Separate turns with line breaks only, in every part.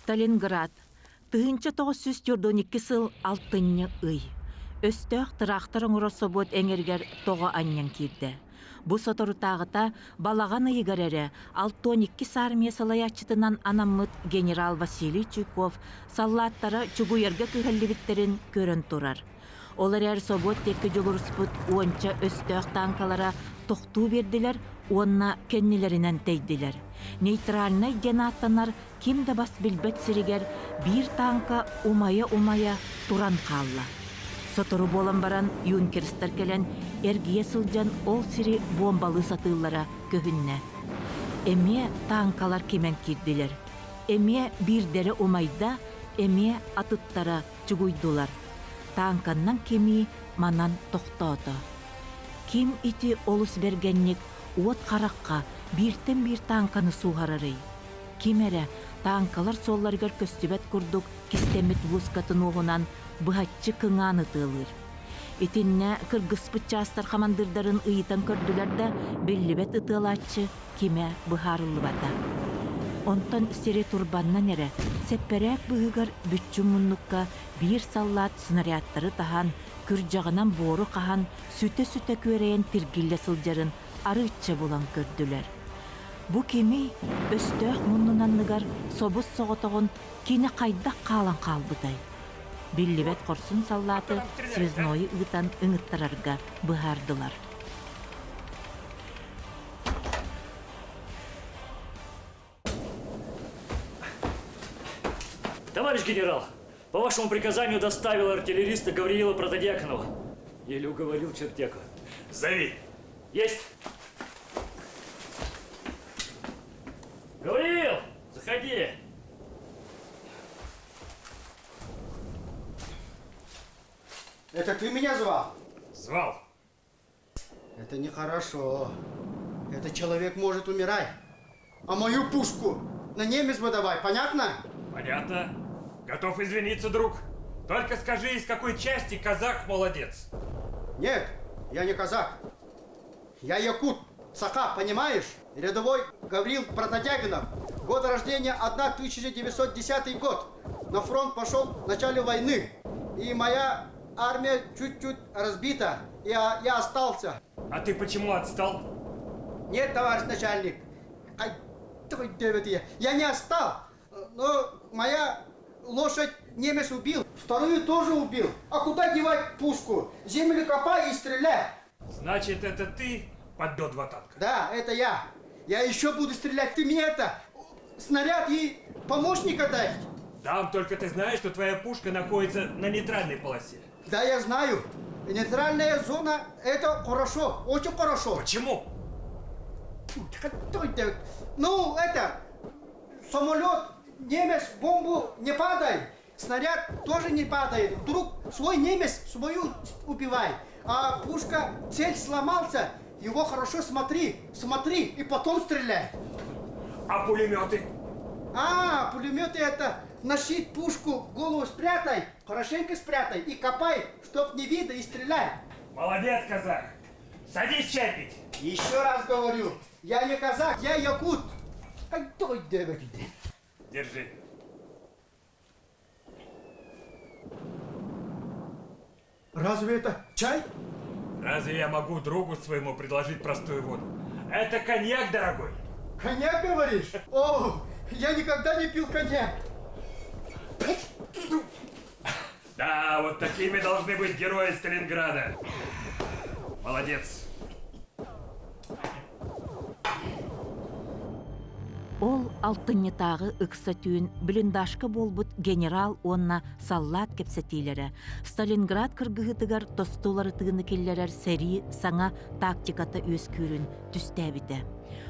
Сталинград. Тыгынча 942 сыл 6 ый. Өстөк тракторың урособот эңергер тога аннян кирде. Бу соторутагыта балаган ыйгарere 612 армия салаячытынан анаммыт генерал Василий Чуйков саллаттары чугуерге кыхаллибиттерин көрөн турар. Олар әр собот текке жолурспут уонча өстөк танкалара тоқтуу бердилер, уонна кеннилеринен тейдилер. Нейтральный денаттанар кимде бас билбет сиригер бир танка умая туран қалла. Сотору болан баран юнкерстер келен эргие сылжан ол сири бомбалы сатыллара көхүнне. Эме танкалар кемен кирдилер. Эме бирдері умайда, эме атыттара чугуйдулар. Танканнан кеми манан тоқтоото. Ким ити олус бергенник уот қараққа биртен бир танканы суғарарый. Кимере танкалар солларгар көстүбет курдук кистемет вускатын оғынан бұхатчы кыңаны тылыр. Итинне кыргыспыт частар хамандырдарын ыйтан көрдүлерді беллибет ытылатчы киме бұхарылы бата. Онтан сире турбаннан эре сепперек бұғығар бүтчү мұннукка бир саллат снарядтары тахан күржағынан бору қахан сүте көрейен тиргилле сылжарын арычча болан көрдүлер. Бу кеми өстөк мұннунанныгар собус соғытығын кені қайдақ қалан қалбыдай. Биллибет корсун саллаты связной ыытан ыңыттарарга бұхардылар.
Товарищ генерал, по вашему приказанию доставил артиллериста Гавриила Протодьяконова. Еле уговорил чертяку.
Зови.
Есть. Гавриил, заходи.
Это ты меня звал?
Звал.
Это нехорошо. Этот человек может умирать. А мою пушку на немец выдавай, понятно?
Понятно. Готов извиниться, друг. Только скажи, из какой части казах молодец.
Нет, я не казак. Я якут, саха, понимаешь? Рядовой Гавриил Протодягинов. Год рождения 1910 год. На фронт пошел в начале войны. И моя армия чуть-чуть разбита. Я остался.
А ты почему отстал?
Нет, товарищ начальник. Я не отстал. Но моя лошадь немец убил. Вторую тоже убил. А куда девать пушку? Землю копай и стреляй.
Значит, это ты подбил два танка?
Да, это я. Я еще буду стрелять. Ты мне снаряд и помощника дай.
Дам, только ты знаешь, что твоя пушка находится на нейтральной полосе.
Да, я знаю. Нейтральная зона — это хорошо, очень хорошо.
Почему?
Ну, самолет, немец, бомбу не падай. Снаряд тоже не падает. Вдруг свой немец свою убивай. А пушка, цель сломался, его хорошо смотри, и потом стреляй.
А пулеметы?
Пулеметы это на щит пушку, голову спрятай, хорошенько спрятай и копай, чтоб не видно, и стреляй.
Молодец, казах. Садись чай пить.
Еще раз говорю, я не казах, я якут.
Держи.
Разве это чай?
Разве я могу другу своему предложить простую воду? Это коньяк, дорогой.
Коньяк, говоришь? О, я никогда не пил коньяк.
Да, вот такими должны быть герои Сталинграда. Молодец.
Ол алтыннетағы ықса түйін блиндашка болбут генерал онна саллат кепсетилері. Сталинград кыргыгытыгар тостулары тыгыны келлерер сери саңа тактиката өз көрін түстәбіті.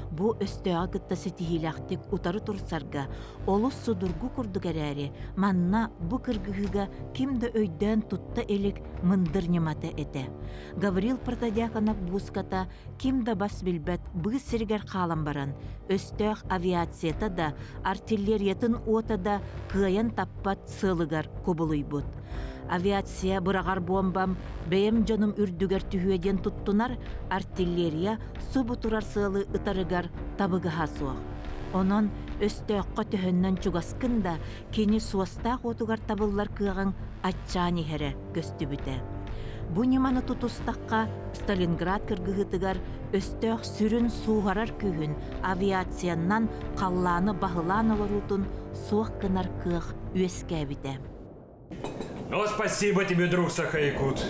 Бу өстөға гытта сетихилақтик утары турсарга, олус судургу курдугәрәри, манна бу кыргыгыга кимді өйден тутта элик мындыр нематы эте. Гавриил Протодьяконов буската кимді бас билбет бұғы сиргер қалан баран, өстөг авиацията да, артиллериятын ота да кыян таппат сылыгар кобулуй бут. Авиация бұрағар бомбам бәйім жоным үрдігер түйеден туттунар, артиллерия субу турар сылы ытарыгар табыға хасуақ. Онон өстөккө төһөннөн чугаскын да кини суостаак отугар табыллар кыагын атчаани хере көстүбүтэ. Бу ниманы тутустакка Сталинград кыргыһытыгар өстөөх сүрүн суугарар күүһүн авиацияннан қаллааны баһылаан олорутун суох кынар кыах үескәбите.
Ну, спасибо тебе, друг Саха-Якут.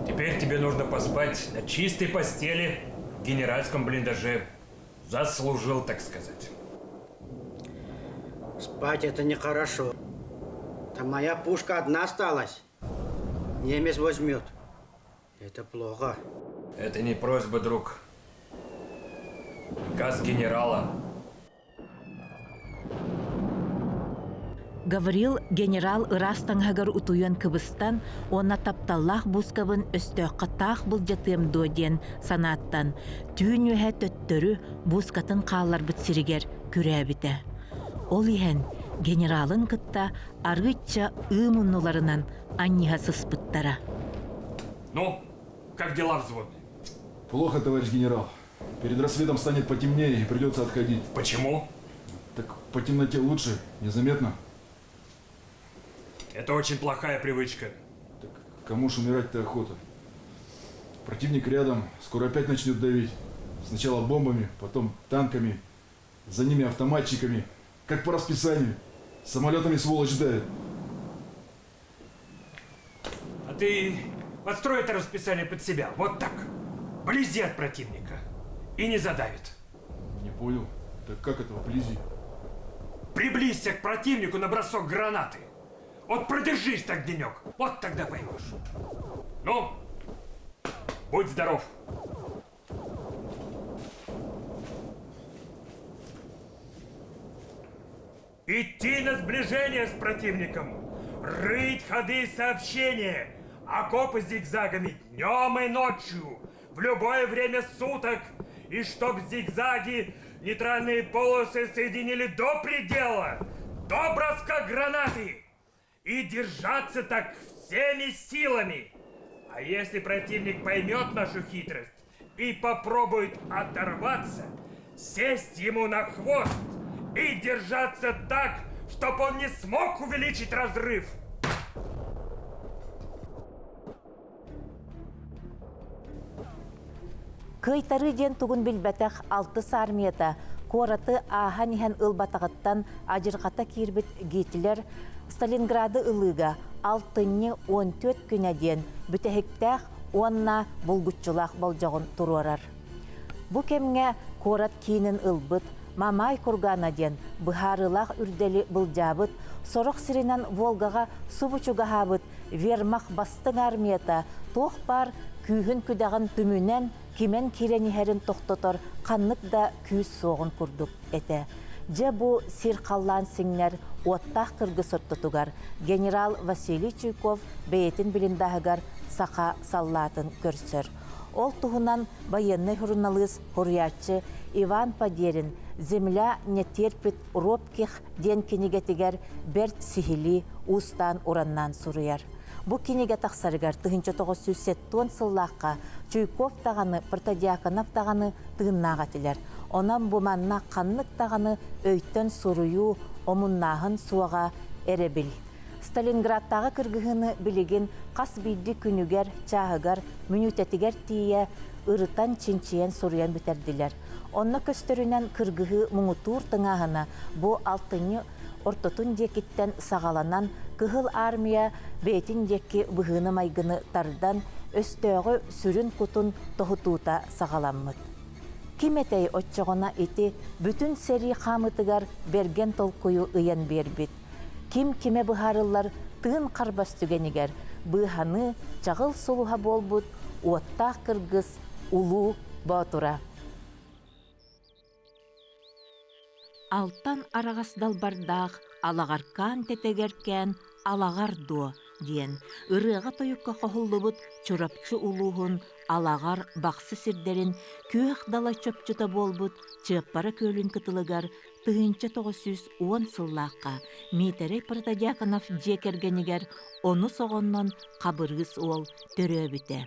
Теперь тебе нужно поспать на чистой постели в генеральском блиндаже. Заслужил, так сказать.
Спать это нехорошо. Там моя пушка одна осталась. Немец возьмет. Это плохо.
Это не просьба, друг. Приказ генерала.
Гаврил генерал ырастаңһагар утуйан кыбыстан, она тапталлах бускабын өстөкка таах булжатыам дуоден санааттан, түүн үһэ төттөрү бускатын каалар битсиригер күрәбите. Ол иһэн генералын кытта аргытча ыымуннуларынан анниха сыспыттара.
Ну, как дела взводные?
Плохо, товарищ генерал. Перед рассветом станет потемнее и придется отходить.
Почему?
Так по темноте лучше, незаметно.
Это очень плохая привычка.
Так кому ж умирать-то охота? Противник рядом, скоро опять начнет давить. Сначала бомбами, потом танками, за ними автоматчиками. Как по расписанию. Самолетами сволочь давит.
А ты подстрой это расписание под себя. Вот так. Вблизи от противника. И не задавит.
Не понял. Так как это вблизи?
Приблизься к противнику на бросок гранаты. Вот продержись так денек. Вот тогда поймешь. Ну, будь здоров. Идти на сближение с противником. Рыть ходы сообщения. Окопы с зигзагами днем и ночью. В любое время суток. И чтоб зигзаги нейтральные полосы соединили до предела. До броска гранаты. И держаться так всеми силами. А если противник поймет нашу хитрость и попробует оторваться, сесть ему на хвост и держаться так, чтоб он не смог увеличить разрыв.
Кыйтары ден тугун билбетех 6 армията кораты ахан иһэн ылбатағыттан ажырғата кирбит гейтилер Сталинграды ылыга 6-14 күнәден бүтәһиктәх онна булгутчулах болжағын туруарар. Бу кемге корат кейнин ылбыт, мамай кургана ден быхарылах үрдели былжабыт, сорох сиринан Волгаға субучугахабыт, вермах бастың армията тоқ бар күйін күдағын түмінен кимен киренихерин тоқтотор қаннық да күйіс соғын күрдік әті. Же бу сирқаллан сиңнер оттақ кыргы соттутугар генерал Василий Чуйков бейетін біліндағығар сақа саллатын көрсір. Ол туһунан военный журналист хурриятчы Иван Падерин «Земля не терпит робких» ден кинигетигер Берт Сихили устан ураннан суруяр. Бу киниге тақсарыгар 1970 сыллаққа Чуйков тағаны, Протодиаконов тағаны тыыннаға тілер. Онан буманна қаннық тағаны өйттен суруyu омуннағын суаға әребіл. Сталинградтағы кыргыһыны билеген қас бидді күнігер, чағығар, мүнүтетігер тие ырытан чинчиен суруян бітерділер. Онна көстөрүнен кыргыһы мұңутур тыңағына бу алтыны ортотун декиттен сағаланан кыһыл армия бейтин декки быһыны майгыны тардан өстөөгө сүрүн кутун тохутуута сағаламмыт. Киметей отчоғына ити бүтүн сери хамытыгар берген толкую ыян бербит. Ким киме быһарыллар тыын қарбас түгенигер быһаны чағыл солуха болбут уоттақ кыргыз улуу батура. Алтан арағас далбардақ алағаркан тетегеркен алағар дуо диен. Ырыға тойыққа қоғылыбыт чурапчы улуғын алағар бақсы сирдерін күйіқ дала чөпчіта болбут чыппара көлін кытылыгар 1910 сыллаққа Митерей Протодиаконов жекергенігер оны соғыннан қабырғыз ол төрөбіте.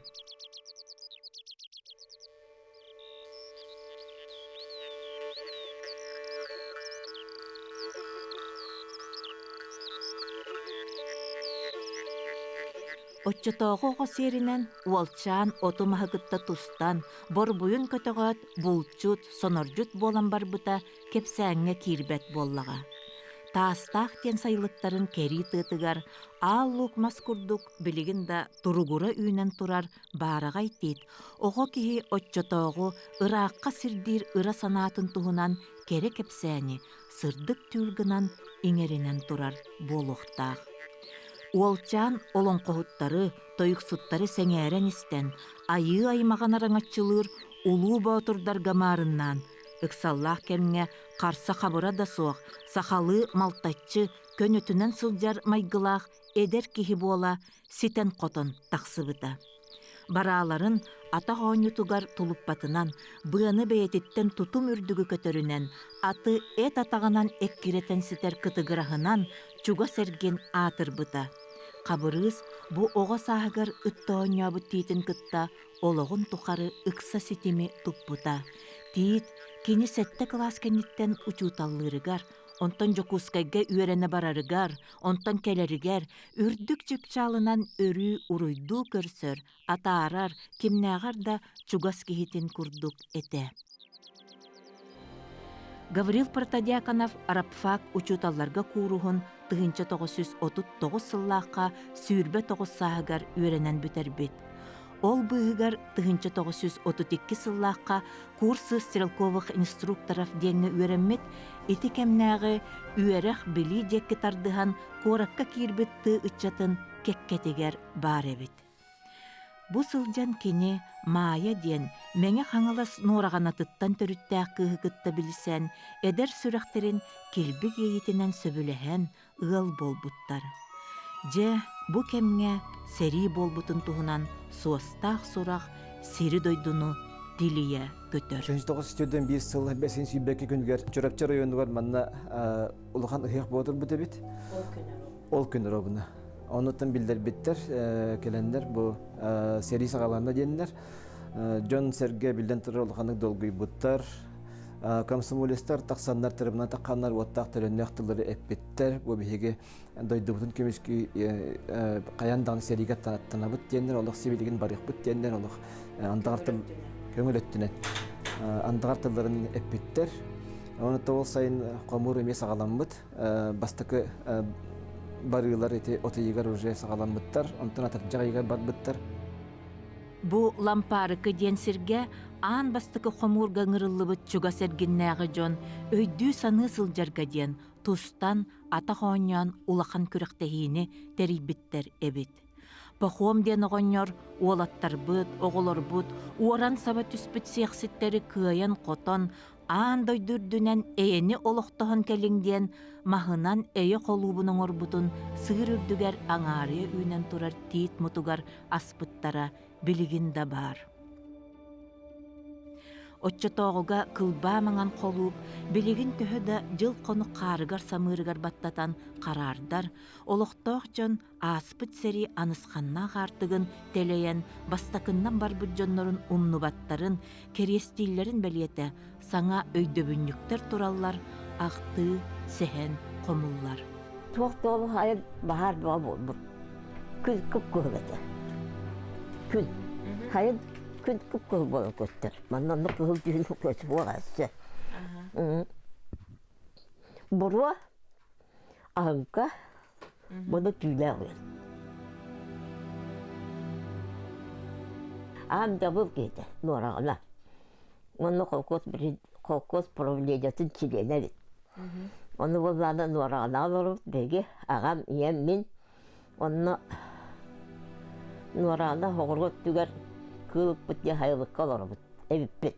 Отчотоого серинен уолчаан отумахыгытта тустан, борбуйун көтөгөт булчут, соноржут болан барбыта кепсәңе кирбет боллага. Таастаах тен сайылыктарын кери тыытыгар, аал лукмас курдук билигин да туругура үйнен турар баарагай тит, ого киһи отчотоого ыраакка сирдир ыра санаатын туһунан кере кепсәни, сырдык түүлгынан иңеринен турар болуктаах. Уолчаан олоңкоһуттары, тойуксуттары сеңээрен истен, айыы аймаган араңаччылыыр улуу боотурдар гамаарыннан, ыксаллаах кемҥе қарса хабыра да суох, сахалы малтаччы көнөтүнен сылдьар майгылаах эдер киһи буола ситен хотон тахсыбыта. Барааларын ата хоонютугар тулуппатынан, быаны бэйэтиттен тутум үрдүгү көтөрүнен, аты эт атаганан эккиретен ситер кытыгыраһынан чуга серген аатырбыта. Кабырыз бу ого саагар ыттооньообут тиитин кытта ологун тухары ыкса ситими туппута. Тиит кини сетте класс кенниттен учууталлырыгар, онтон жокускайга үерене барарыгар, онтон келеригер, үрдүк жипчалынан өрүү уруйдуу көрсөр, атаарар, кимнаагар да чугас кихитин курдук эте. Гаврил Протодиаконов арапфак учууталларга кууруһун 1939 сыллааққа сүүрбе 9 сааһыгар үөренен бүтербит. Ол быһыгар 1932 сыллааққа курсы стрелковых инструкторов диэҥҥэ үөрэммит, ити кэмнээҕи үөрэх били диэкки тардыһан куоракка киирбит тыы ыччатын кеккетигер баар эбит. Бу сылдьан кини Маая диэн меҥе хаҥалас нуораҕанатыттан төрүттээх кыыһыгытта билисэн, эдер сүрэхтерин килбиг ийитинэн сөбүлэһэн ыал болбуттар. Же бу кемҥе сери болбутун туһунан суостаах сурах сири дойдуну тилие көтөр.
1904-ден 5 сыл бесин сүйбекке күнгер Чорапчы району бар манна улахан ыхык болдур бу дебит. Ол күнөр обуна. Онуттан билдер биттер келендер бу сери сагаларына деннер. Жон Серге билден турар улаханнык долгуй буттар. Комсомолистар тақсаннар тарабынан таққаннар уаттақ төрөннөк тылары эппиттер. Бу биһиги дойдубутун көмүскү каяндан сериге танабыт деннер, олох сибилигин барыхбыт деннер, олох андагартын көңүлөттүнен. Андагартыларын эппиттер. Оны тол сайын комур эмес агаламбыт. Бастыкы барыылар эти отыйгар уже сагаламбыттар, онтон атыржагайга барбыттар.
Бу лампарыкы денсирге аан бастыкы хомурга ңырыллыбыт чуга сергиннээҕи дьон өйдүү саны сылдьарга диэн тустан ата хооньоон улахан күрэхтэһиини терийбиттер эбит. Пахуом диэн оҕонньор уолаттарбыт, оҕолорбут, уоран саба түспүт сиэхситтери кыайан хотон, аан дойдурдунан эйени олохтоһон келиң диэн маһынан эйе холуубунуң орбутун сыыр үрдүгер аңаарыа үүнен турар тиит мутугар аспыттара билигин да бар. Отчотоогуга кылбаа маңан холууп, билигин төһө да жыл кону каарыгар самыырыгар баттатан караардар, олохтоох дьон ааспыт сери анысханнаах артыгын телейен бастакыннан барбыт дьоннорун умнубаттарын, керестииллерин белиэте, саңа өйдөбүннүктер тураллар, ахтыы, сэхэн, комуллар.
Туохтоолу хайыр бахар дуа болбут. Күн күп көхөгөтө. Күн. Хайыр күн күп көхөг болу көттөр. Маннанны көхөг дүйін көтө боласы. Буруа ағынка бұны түйлі ағын. Ағым жабып кейді, норағына. Оны қолкос правлениятын чилене бит. Оны болғаны норағына алырып, беге ағам ием мен, оны норағына хоғырғыт түгер кылып бұт, хайылыққа алырып бұт, әбіп бет.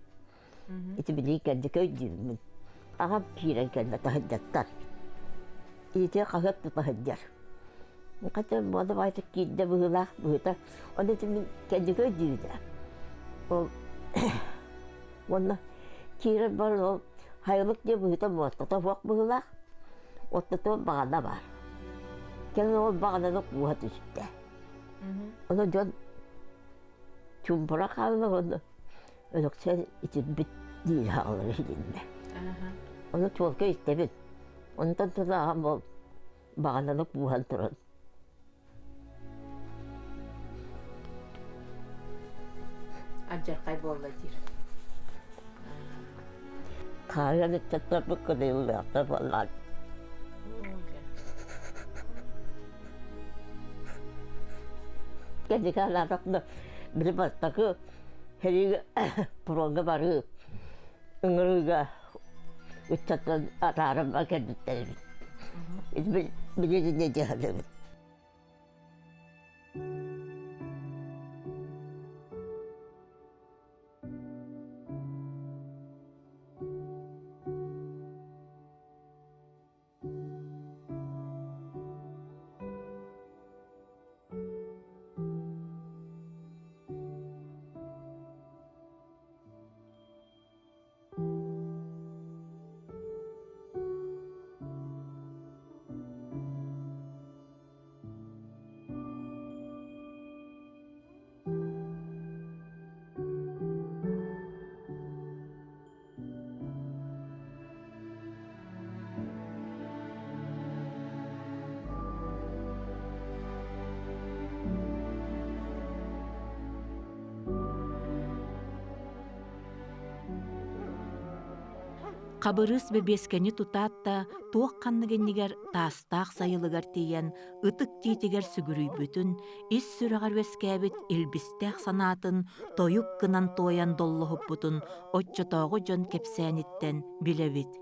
Ити білей кәнді көйдеймін. Ағам кейрен кәнді тахыджаттан. Ите қағып тұтахыджар. Қатым оны байтық кейді бұғылақ бұғыта, оны мен кәнді көйдейді. Оны кейрен бар ол хайылық де бұғыта мұаттыта фоқ бұғылақ, оттыты бағана бар. Кәлі ол бағананы қуға түсіпті. Оны жон чумпыра қалды оны. Өліксен için бит değil ağları elinde. Onu çolka istemedi. Ondan sonra ağam ol bağlanıp buhan durun.
Аджарқай болла дир.
Қайын үттәттәп көдейлі ақтар болған. Кәдік алатақны бір бастақы хәрігі пұронғы бары үңірігі үттәттән атарымға кәдіктері. Біледі не жағады.
Қабырыс бебескені тұтатта, тоқ қаннығыннігер тастақ сайылығар тейен, ұтық тейтігер сүгірүй бүтін, ис сүрағар вескәбіт илбістәқ санатын, тойып қынан тоян доллығып бұтын, отчотоғы жон кепсәніттен білевит.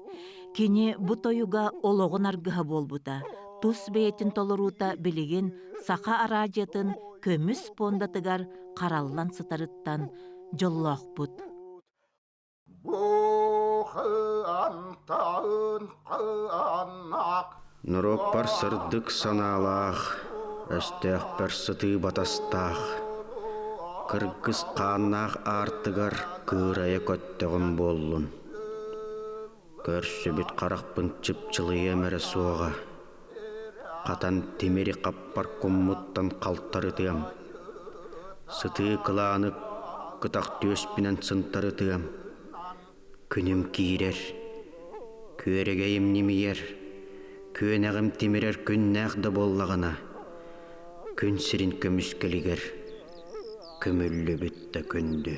Кені бұ тойуға олығын арғыға болбыта, тұс бейетін толырута білігін, сақа аражетін, көміс пондатыгар қараллан сытарыттан жоллақ бұт.
Нұраппар сырдық саналақ, өстәқ бір сыты батастақ, кыргыз қаннақ артығар кырая көттіғін болын. Көрсі бүт қарақпын чып-чылы емірі соға, қатан темері қаппар құммыттан қалттары тыям, сыты қыланып, қытақ төспінен сынтары тыям. Күнім кейрер, көрегейім немейер, көнәғім темерер күннәғді боллағына, күн сірін көміскелігер, көмілі бітті күнді.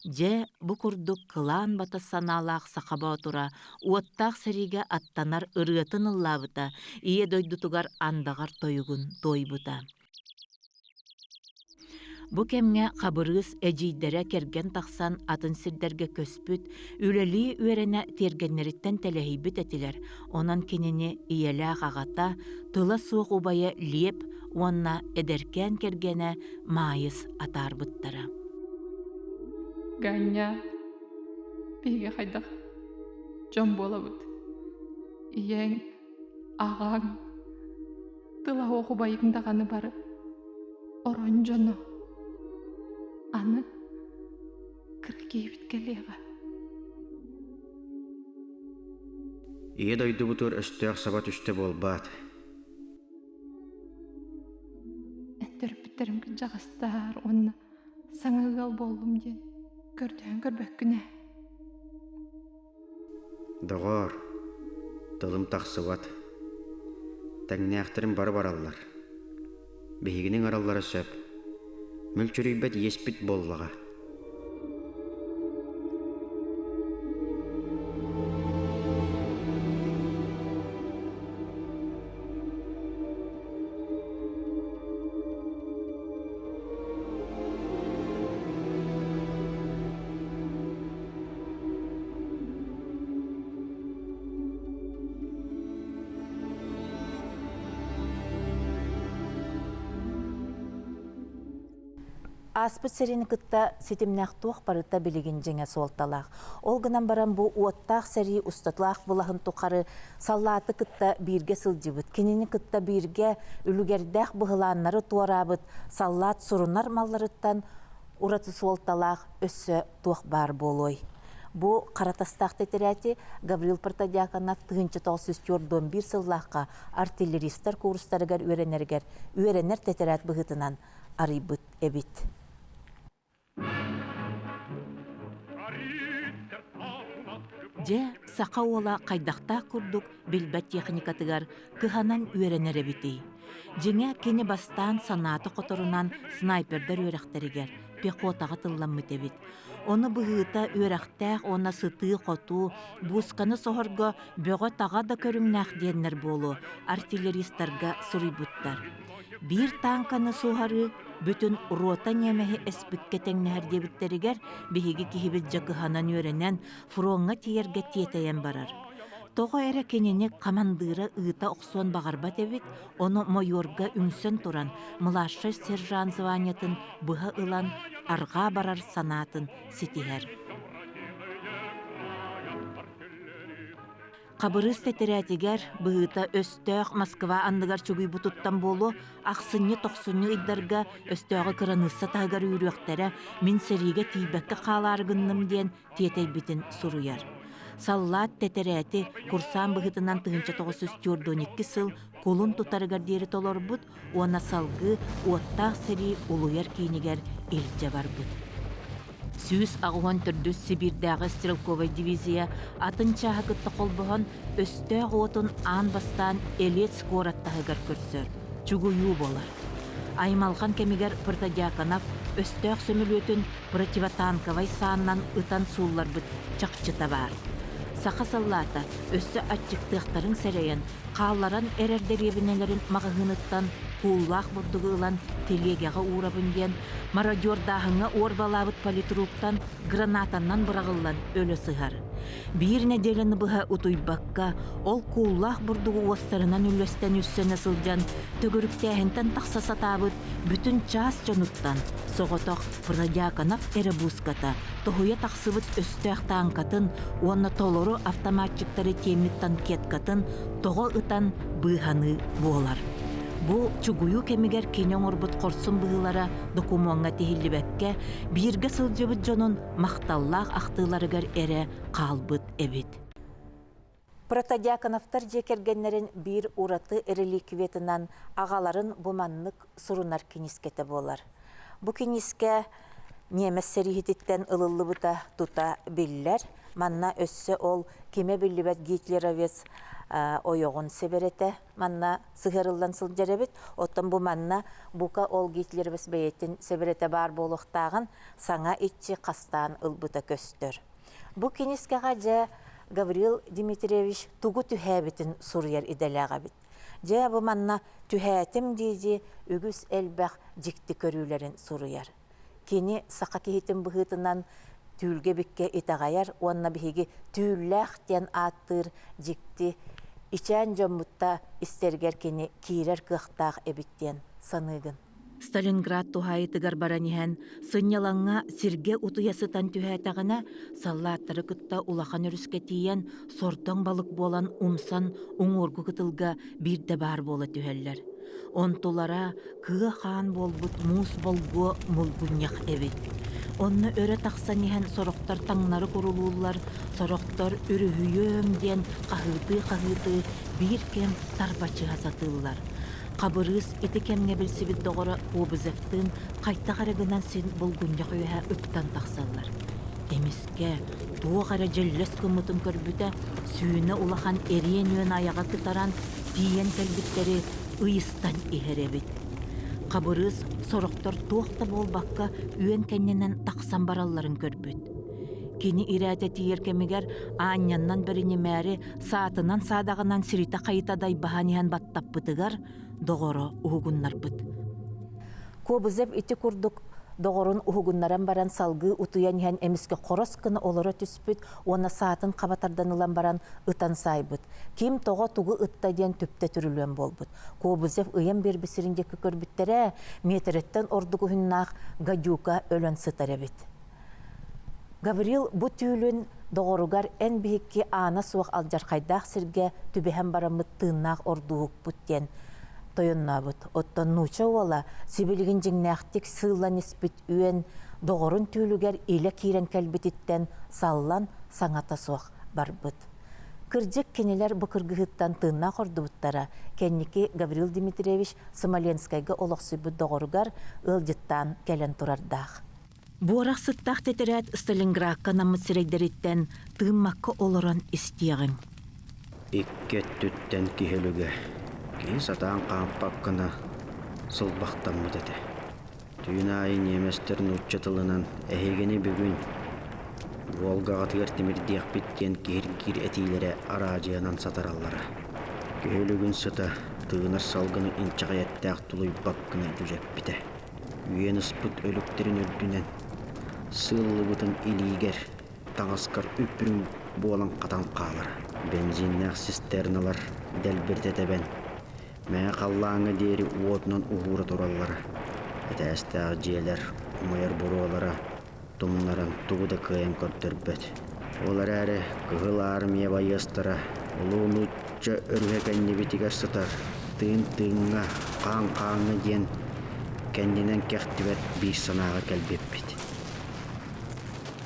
Же бұ күрдік қылан бата саналақ сақаба отура, уаттақ сәриге аттанар ұрғытын ұллабыта, ие дойдутугар андағар тойығын тойбыта. Бу кемге қабырыз әжейдері керген тақсан атын сирдерге көспүт, үлелі үйеріне тергеннеріттен тәләхейбіт әтілер. Онан кенені иелі ағағата, тыла суық убайы леп, онна әдеркен кергені майыз атар бұттара.
Ганя, бейге қайдақ, жон бола бұд. Иең, ағаң, тыла оғы байыңдағаны бары, орон жону. Аны кіргей біткелеға.
Ие дойды бұтыр өстіғ сабат үсті болбад.
Әндер біттерім күн жағастар, онына саңығал болдым ден, көрден көрбәк күне.
Дұғыр, дылым тақсыбат. Тәңне ақтырым бар-баралар. Бейгінің аралары сөп. Мүлчүрейбет еспит боллаға.
Аспыт сәрені күтті сетімнәқ туақ барыта білеген жеңе солталақ. Ол гынан баран бұл уаттақ сәрі ұстатлақ бұлағын тұқары саллаты күтті бірге сылжыбыт. Кенені күтті бірге үлігердәқ бұғыланлары туарабыт, саллат сұрынар малларыттан ұраты солталақ өссі туақ бар болой. Бұл қаратастақ тетірәті Гаврил Протодиаконов тұғынчы толсүстер бір сыллаққа артиллеристер курстарығар үйренер тетірәт бұғытынан арыбыт әбіт. Же сақа ола қайдақта күрдік білбәт техникатығар кыханан үйренер әбітей. Жеңе кені бастан санаты которунан снайпердер өрәхтерігер, пехотаға тылламмыт эбит. Оны бұғыта өрәхтәқ, оны сыты қоту, бұсканы соғырға бөға таға да көріңнәқ деннер болу, артиллеристарға сұрыйбыттар. Bir танканы суғары бүтін рота немәхі әспікке тәңнәр дебіттерігер бігігі кихібіт жақыханан өренен фронға тиерге тиетейен барар. Тоға әрі кенені командыры ұйта оқсон бағарбат әбіт, оны майорға үнсен тұран, мылашы сержан званиятын бұға ылан арға барар санатын сетігер. Қабырыз тәтірәтігер бұғыта өстөғ Москва андығар чүгүй бұтыттан болу, ақсынны тоқсынны ұйдарға өстөғі қыранысса тағар үйрөқтері мен сәріге тейбәккі қаларғынным ден тетей бітін сұруяр. Саллат тәтірәті курсан бұғытынан 1942 сыл қолын тұтарығар дері толар бұд, оны салғы оттақ сәрі ұлуяр кейінігер елже бар бұд. Сүйіс ағуан түрді Сибирдағы стрелковай дивизия атын чағықытты қолбығын өстөғ отын ан бастан әлет скораттағығар көрсір. Чүгүйу болар. Аймалған кемігер Протодиаконов өстөғ сөмілөтін противотанковай сааннан ұтан сулар бұд чақчыта бар. Сақа саллата өсті атчықтықтарын сәрейін, қалларан әрердеребінелерін мағығыныттан куллах бурдугы ылан телегеға урабынден, мародердағыңа орбалабыт политруктан гранатаннан бұрағылан өлі сығар. Bir неделені бұға ұтуйбаққа, ол куллах бурдугы остарынан үлестен үссені сылжан, төгіріктәхінтен тақса сатабыт, бүтін час жонуттан, соғытық Протодиаконов әрі бұската, тұхуя тақсыбыт өстәқ танкатын, оны толыру автоматчиктары теміттан кеткатын, тоғы ұтан бұғаны болар. Бу чугую кемигер кенен орбут корсун быылара докумуанга тихиллибекке бирге сылжыбыт жонун макталлаах актыыларыгар эре калбыт эбит. Протодиаконовтар жекергеннерин бир ураты реликвиетынан агаларын буманнык сурунар кинискете болар. Бу киниске немес серихититтен ылыллыбыта тута биллер, манна өссө ол кеме биллибет Гитлеровец ойоғын себерете, манна сығырылдан сылжаребет, оттан бу манна бука ол Гитлеровец бейеттен себерете бар болуқтағын саңа итчи қастан ылбыта көстөр. Бу кинискеға жа Гаврил Дмитриевич тугу түхәбетін сурьер иделяға бит. Жа бу манна түхәтім дейді үгіс әлбәқ жикті көрілерін сурьер. Кені сақа кейтін бұғытынан түйілге бікке итағайар, онна бігі түйілләқ тен аттыр жикті ичән жоммутта истергер кені кейрер кықтақ әбіттен санығын. Сталинград тухайы тыгар баранихен сынялаңа сирге утуясытан түхәтағына саллаттары кытта улахан өріске тиен сордың балық болан умсан уңоргу кытылга бирде бар бола түхәллер. Онтулара кыға хан болбут мус болго мулгуньяқ эбит. Онны өрі тақсанихен сороқтар таңнары құрулулар, сороқтар үріхүйем ден қағыты бір кем тарбачы ғасатылар. Қабырыз еті кемге білсібіт доғыры обызευτін қайта қарығынан сен бұлгуньяқ өйә үптан тақсалар. Эмиске туғ әрі жәллес күмітін көрбіті сүйіні улахан әрien өен аяға кытаран тиен кәлбіттері ұйыстан ихеребіт. Қабырыз сороқтар тоқта болбаққа үйен кәнненен тақсан бараларын көрбіт. Кені ирәті тиер кемігер ааняннан біріне мәре саатынан садағынан сирита қайытадай бағаниhan баттап бұтығар доғыры ұғыннар бұт. Көбізеп ити күрдік доғырын ұғыннаран баран салғы ұтуян хан әміске қорос күні олары түспіт, оны саатын қабатардан ұлан баран ұтан сайбыт. Кем тоға тұғы ұтта ден түпте түрілуен болбыт. Көбізеп ұян бербісірінде көрбіттері метреттен ордығы хүннақ гадюка өлін сытар әбіт. Гаврил бұ түйілін доғырығар ән бейікке ана суық алжар қайдақ сірге түбіхен барамыт тыыннақ ордығық бұттен тойынна бұт. Оттан нуча ола сибілген жеңнәқтік сылан еспіт үйен доғырын түйілігер елі кейрен кәлбітіттен саллан саңата суық бар бұт. Кыржық кенелер бұ кыргығыттан тыыннақ орды бұттара кәннеке Гаврил Дмитриевич Смоленскайға олықсы бұт доғырығар ылжыттан кәлен тұрардақ. Буарақ сыттақ тетірәт Сталинградқа намыт сірейдереттен тыыммаққа олыран істеғін.
Икке түттен кихелуге
Ки сатаан қампаққына сылбақтаммыт эте. Түйін айын еместерін ұтчатылынан әйгені бүгін Волгаға тігертімірдеқ біттен кер әтейлері аражиянан сатараллары. Көлігін сыта тыынар салғыны инчағаяттақ тұлой баққыны жүжек біті. Үйен ұспыт өліктерін үрдінен сылы бұтын илигер таңаскар үпірін болан қатан қалар. Бензиннақ цистерналар дәлбіртетебен. Мәе қаллаңы дері уотынан ұғыры тұралары. Әтәстағы желер ұмайыр бұролара тұмнарын туғыда күйен көрдірбет. Олар әрі күғыл армия байыстыра, ұлуын ұтча өрге кәнне бітігер сытар. Тыын-тыынға қан-қаңы ден кәнденен кәқтібет бір санаға кәлбеп бет.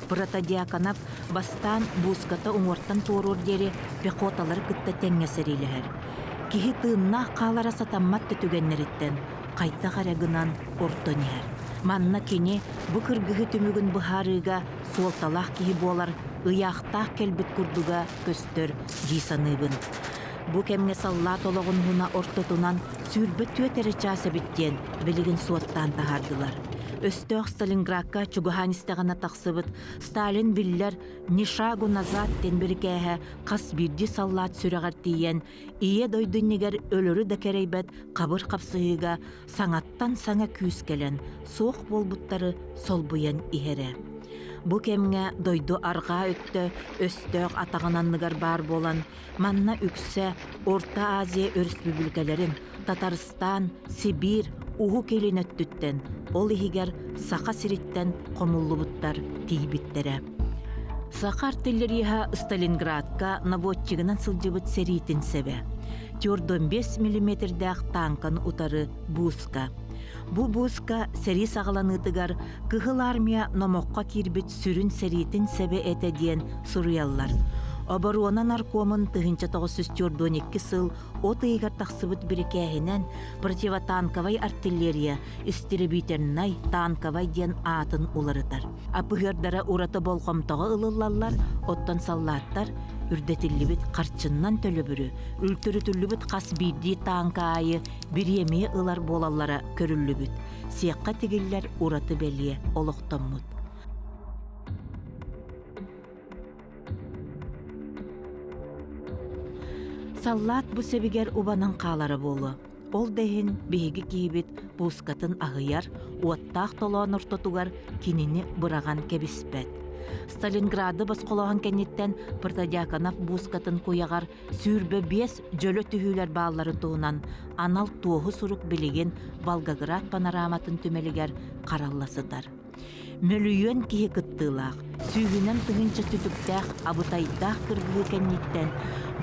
Протодиаконов бастан буската уңортан торур дери пехоталар кытта теңесерилер. Кихи тыынна қалара сатаммат түгеннеріттен, қайта қарагынан ортонер. Манна кене бұ кыргығы түмігін бұхарыға солталақ кихи болар, ұяқтақ келбіт күрдіға көстір жисаныбын. Бұ кемге саллат олығын хуна ортотунан сүрбі төтері часы біттен білігін суаттан тахардылар. Өстөк Сталинградка чугуханистагана тақсыбыт Сталин биллер нишагу назад тен біркәһә қас бірді саллат сүрәғар тиен ие дойдыннегер өлөрі да керейбет қабыр қапсығыға саңаттан саңа күйіс келен соқ болбуттары сол бұян иһере. Бұ кемге дойду арға өтті өстөк атағананныгар бар болан манна үксе Орта Азия республикаларын Татарстан, Сибир, Уһу келин өттүттен, ол ихигер сақа сириттен қомуллубуттар тиибиттере. Сақа артиллерияға Сталинградка наводчигынан сылжыбыт серитин себе. 4-5 мм-дәк танкан утары Буска. Бу Буска сери сағаланыдыгар кыхыл армия номоққа кирбит сүрін серитин себе эте диен суруяллар. Оборона наркомын 1942 сыл от ыйгар тақсыбыт бірекәхінен противотанковай артиллерия истеребитернай танковай ден атын уларытар. Апығырдара ураты болғымтығы ылылалар, оттан саллаттар, үрдетілібіт қарчыннан төлөбірі, үлтірітілібіт қас бірді танка айы бір емей ылар болалара көрілібіт. Сияққа тегілер ураты бәлие олықтаммыд. Саллат бу себигер убанан қалары болу. Ол дәхін бейгі кейбет бускатын ағыяр, уаттақ толуан ұртотугар кинини бұраған кебіспет. Сталинграды басқолаған кәнеттен Протодиаконов бускатын қояғар сүрбі 5 жөлі түйілер бағаларын туынан анал тоғы сұрук білеген Волгоград панораматын түмелігер қаралласыдар. Мөлүйен кеге кыттылақ, сүйгінен тыңынча түтіктәқ, абытайдақ кіргігі кәнеттен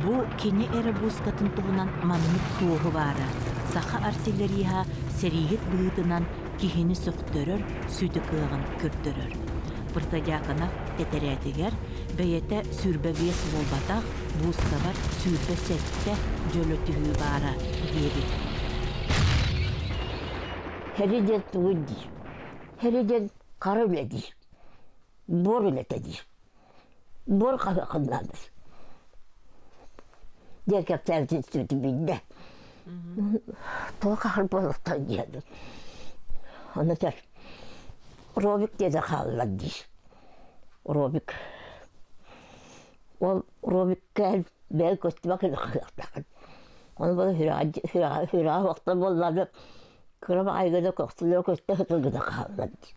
бу кені әрі бускатын туғынан маннық тоғы бары. Сақа артиллерияға сәригет бұғытынан кехені сөқтөрір, сүті кығын күрттөрір. Протодиаконов тәтәрәтігер бәйеті сүрбе 5 болбатақ, бускавар сүрбе 7 жөлі түгі бары деді.
Хәриден туғы дейш. Хәриден қары өлі дейш. Бор өлеті дейш. Бор қағақындамыз. Деркеп тәртін сүті бейді. Тоғы қағыр болықтан деді. Оны тәр. Робик деді қалылар дейш. Робик. Ол Робик кәл бәл көстіма күні қағақтақын. Оны бұл хүраға уақытта боллады. Кырым айгыда көқтілер көсті ғытылғыда қалылар дейш.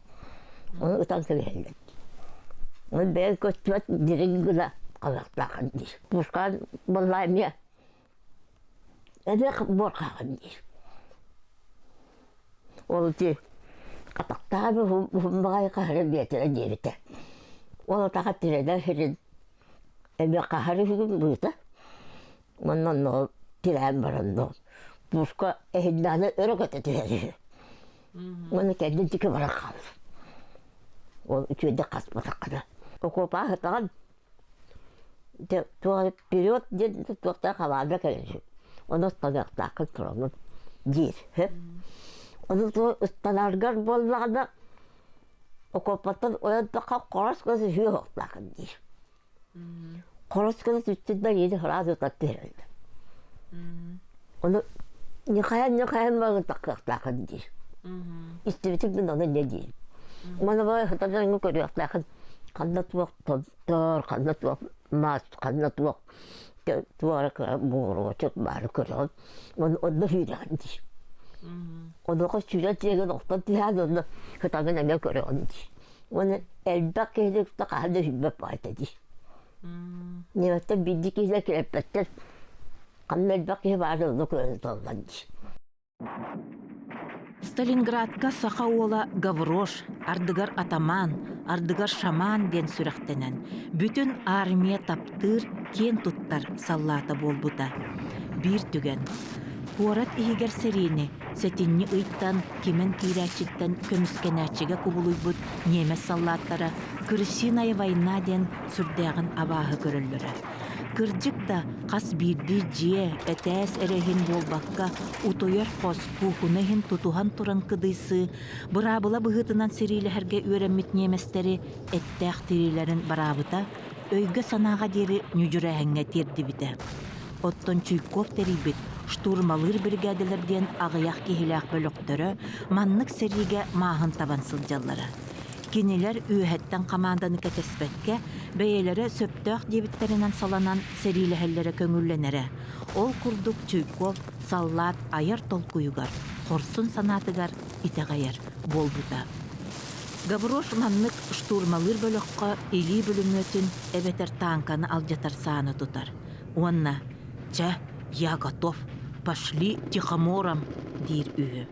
Оны ұтан көбелді. Оны бәл көстіма дирегіда қағақтақын дейш. Бұшқан боллай мия. Әдек бор қағын дейш. Ол де қатақтағы бұмбағай қағыры бетірі деріті. Ол таға тіреді херін. Әбе қағыры хүгін бұйты. Мұнан ол тірән барын ол. Бұшқа әйінданы өрі көті тіреді. Оны кәдін тікі бара қалды. Ол үчөйді қаспа тақыды. Окопа ғытаған. Период ден тұқтар қалады кәрі. Оны ұстағақтақын тұрғын дейір. Оны ұстанарғар болмағында окопаттан оянтаққа қорас көзі жүйе оқтақын дейір. Қорас көзі үстінде еді қыраз ұтатты herhalde. Onu Нехаян багы таққақтақын дейір. Истебетік мен оны не дейір. Мана бай хатадан көріяқтақын қанда туақ топтар, қанда туақ мас, қанда туақ туары мұғырға чөк бары көріған. Оны үйреген дейір. Оныға сүйрет жеген оқтан тиян оны хатадан әне көріған дейір. Оны әлбәк кейдік тақағында үйбәп байты дейір. Неметтен білді кейдік келеппеттер қанда әлбәк кейі бары оны көріні толған дейір.
Сталинградка саха ола Гаврош, ардыгар атаман, ардыгар шаман ден сүрәхтенен. Бүтін армия таптыр, кен туттар саллата болбута. Бир түген. Хуарат ихигер серийни, сетинни ыйттан, кемен кирәчиттен көміскенәчіге кубулуйбут немес саллаттара, Крысиная война ден сүрдәғын абағы көрілдірі. Кырдьыкта қас бирди жие этәс эрехин болбаққа утойар қос кухунахин тутухан туран кыдыйсы, бұрабыла бұғытынан серейлерге өреммит неместері әттәқ терилерін барабыта, өйгі санаға дері нүжірәхіңе терді біті. Оттон Чуйков терибит, штурмалыр бригадалерден ағыяқ кехіләқ бөліктері маннық сериге мағын табансыл жаллары. Кинелер үйәттен команданы кәтеспәтке, бәйелері сөптөк дебиттерінен саланан сериләһәлләре көңілленері. Ол күрдік Чуйков, саллат, айыр толкуюгар, хорсын санатыгар, итеғайыр, болбута. Гаврош маннық штурмалыр бөліққа или бөлімөтін әбетер танканы алжатар саны тұтар. Онна, я готов, пошли Тихомором, дир үйі.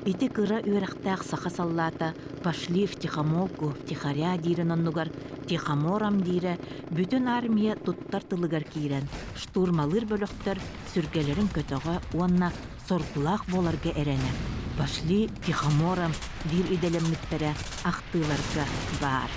Ити кыра үйрақтақ сақа саллата, пошли в Тихомолку, в Тихаря дирен оннугар, Тихоморам дире, бүтін армия туттар тылыгар кирен, штурмалыр бөліқтер сүргелерін көтіға, онна соргулақ боларга әрене. Пошли Тихоморам, дир иделемміттере ақтыларга бар.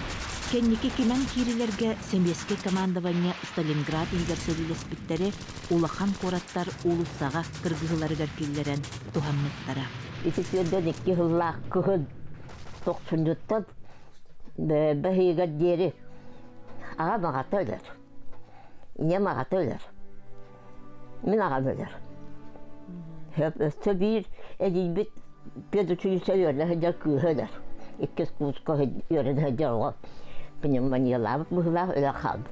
Кенники кемен кирилерге семеске командование Сталинград илгерселилес биттері улахан кораттар улусаға кыргығыларыгар киллерен тухамметтара.
Итиктерден 2 жыллақ күхін 90-жыттан бәхейгер дері аға мағаты өлер. Ине мағаты өлер. Мен ағам өлер. Өсті бір әдейбет педучилища өрді хәдер күхі өлер. 2 курска өрді хәдер оға. Пневмониялабы бұғылақ өлі қалды.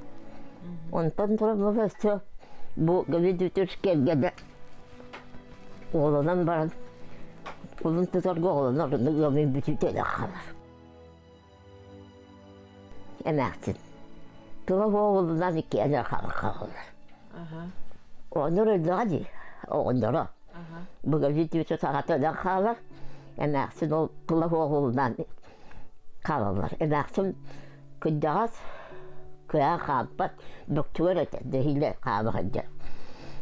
Онтан тұрып мұғысты бұл гавидүтір келгеді. Оғылынан баран. Олын тұтарға оғылын орынды ғамын бүтіп өлі қалар. Әмәқтін. Тұға оғылынан 2 әлі қалар. Оғыныр өлді ғады. Оғындыры. Бұл гавидүтір сағат өлі қалар. Әмәқтін ол тұға оғылынан қалалар. Әмәқтін күндағас көя қампат бүктуер өтеді хиле қамығынды.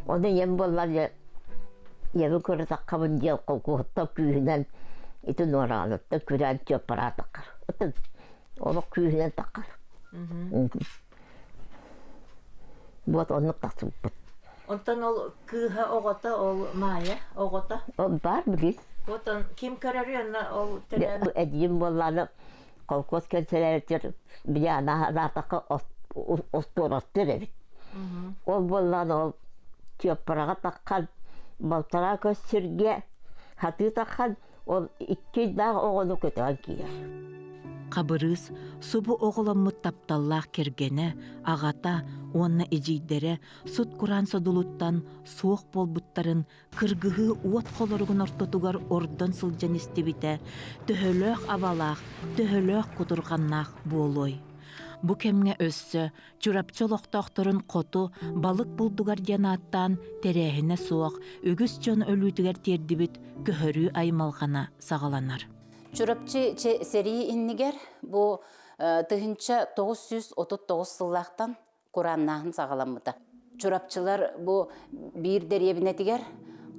Оны ем болар ебі көрі таққамын дел қолқуғытта күйінен итін орағанытта күрән төп бара таққар. Өтін олық күйінен таққар. Бұд онық тақсып бұд.
Онтан ол кыға оғыта, ол мая оғыта?
Ол бар білін.
Онтан кем көрері онна ол тәрәні?
Әдейім боланы қолқос кәнселердер біле анатақы остырастыр әбіт. Ол боланы ол төппараға таққан, балтара көстерге хаты таққан, ол 2 дағы оғыны көтіған кейер.
Қабырыз, субу оғыламмыт тапталлақ кергені, ағата, онна ежейдері, сұт құран содулуттан суық болбуттарын кыргығы уот қолырығын ортотугар ордон сылжан істебіте, төхөлөк абалақ, төхөлөк құтырғаннақ болой. Бұ кемге өссі, чурапчолоқтоқтырын қоту, балық бұлдугар янаттан тәрәхіне суық, үгіс жон өлүтігер тердібіт көхөрі аймалғана сағаланар.
Чурапчы серии иннигер бу тыгынча 939 сыллақтан Кураннахын сағаламыда. Чурапчылар бу бир деребинетигер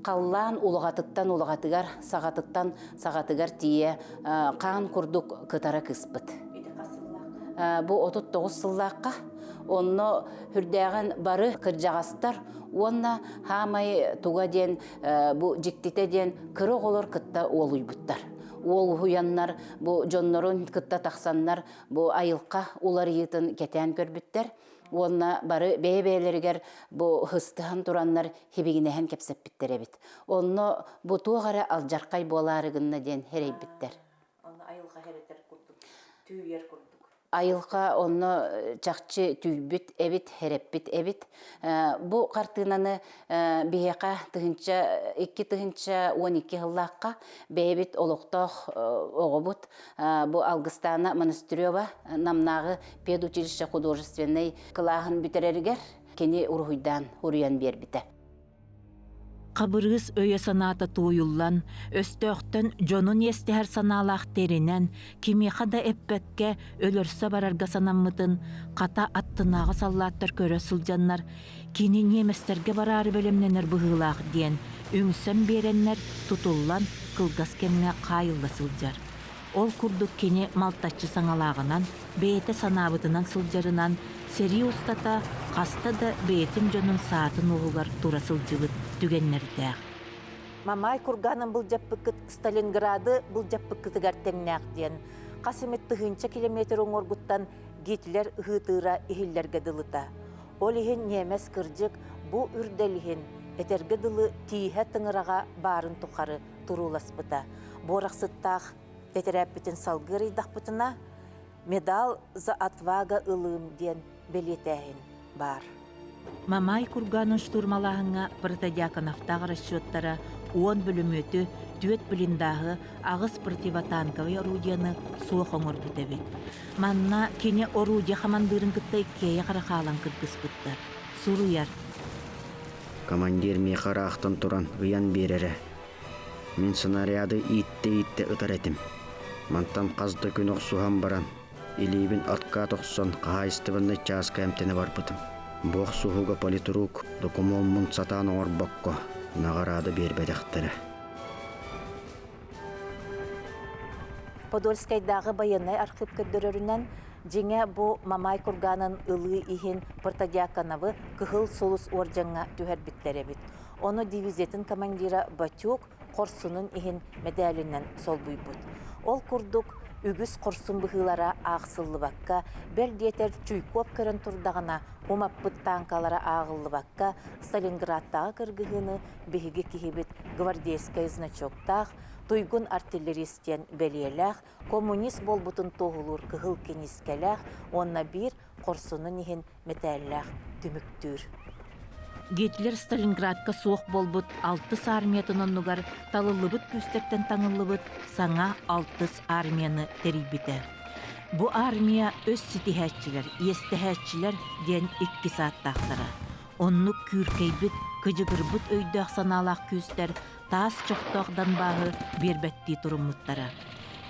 қаллан улағатыттан улағатыгар, сағатыгар тие қан күрдік кытара кыспыт. Бу 39 сыллаққа онны хүрдәғін бары кыржағастар, онна хамай туға ден, бу жіктете ден кыры олар кытта олуй бұттар. Ол хуяннар, бу жоннорун кытта тақсаннар, бу айылқа улар етін кетен көрбіттер. Онна бары бәйбәйлергер бу хыстыхан тураннар хибигинеһен кепсеппиттер эбит. Онно бу тугара алжаркай боларыгынна ден херейбиттер.
Онно айылга херетер курдук, түйер курдук.
Айылға онно чакчы түйбүт эбит, хереппит эбит. Бу картынаны бияка тыгынча 2 тыгынча 12 хыллакка бэбит олоктох огобут. Бу Алгыстана Монастырёва намнагы педучилище художественный кылагын битерергер кени ургуйдан уруян бербите.
Қабырыз өйе саната туйуллан, өстөқтін жонун естihер саналақ терінен, кимеқада эппекке өлөрсө барарга санаммытын, қата аттынағы саллаттар көрі сылжаннар, кини неместерге барары бөлемненер бұғылақ ден, үңсен береннер тутуллан кылгас кемне қайылла сылжар. Ол курдук кини малтачы саңалағынан, бейте санабытынан сылжарынан, сери устата, қаста да бейтім жонун саатын оғығар тура сылжығыт түгеннердәқ. Мамай курганын бұл жаппыкыт Сталинграды бұл жаппыкытыгар теңнәқ ден. Қасымет 100 километр оңоргуттан гитлер ұғытыра ихиллерге дылыта. Ол ихин немес кыржык бұ үрделихин этерге дылы тиихе тыңыраға барын тұқары туруласпыта. Борақсыттақ тетерәппітін салгыр идақпытына медал за отвага ылым ден белетәхин бар. Мамай курганын штурмалағыңа протодиаконовтағы расчеттара 10 бөлімөті 4 біліндағы ағыз противотанковый орудияны суық оңыр бүтебет. Манна кене орудия хамандырын кітті кея қарақалан кіргіз бұтты. Суруяр.
Командир мейхара ақтан туран ұян берері. Мен сценарияды итте ұтар етім. Мантан қазды күн оқсуған баран. Илибин атка тоқсан қағайыстыбынны часка әмтені бар бұтым. Боқ суғуға политрук докумон мұн сатан оңыр баққа нағарады бербедіқтірі.
Подольскайдағы баянай архив көддөрөрүнен жеңе бұ Мамай курганын ылы ихин протодиаконовы кыхыл солус оржаңа түхәрбіттері бит. Оны дивизиятын командира Батюк қорсунын ихин медалінен сол бұйбыт. Ол курдук үгіз қорсын бұғылара ағсылы баққа, бір детер чуйкоп көрін тұрдағына омаппыт танкалара ағылы баққа Сталинградтағы кіргігіні бігіге кихибет гвардейскай значоктақ, туйгун артиллеристен белиеләқ, коммунист болбутын тоғылыр кығыл кенискеләқ, онна бір қорсының ехін метәлләқ түміктүр. Гитлер Сталинградка суық болбут 6 армиятын оннугар талылыбыт күстектен таңылыбыт саңа 6 армияны терибіті. Бу армия өз ситихәтчілер, естихәтчілер ден 2 сааттақтары. Онну күркейбіт, кыжығырбыт өйдіғ саналақ күстер тас чоқтоқдан бағы бербәтті тұрымыттары.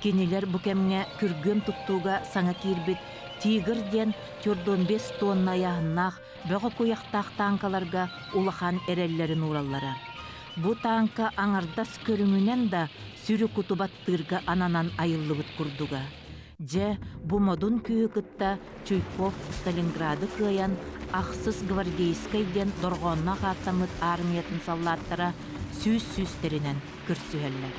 Кенелер бұ кәмне күргөм тұттуға саңа кирбіт, Тигр ден 45 тонна яғыннақ бөғі көяқтақ танкаларға улахан әреллерін ураллара. Бұ танка аңардас көрімінен да сүрі күтубаттырға ананан айыллыбыт күрдуға. Же бұ модун күйі кытта Чуйков Сталинграды кыян ақсыз гвардейскай ден дорғонна қаттамыт армиятын саллаттара сүз-сүзтерінен күрсүхеллер.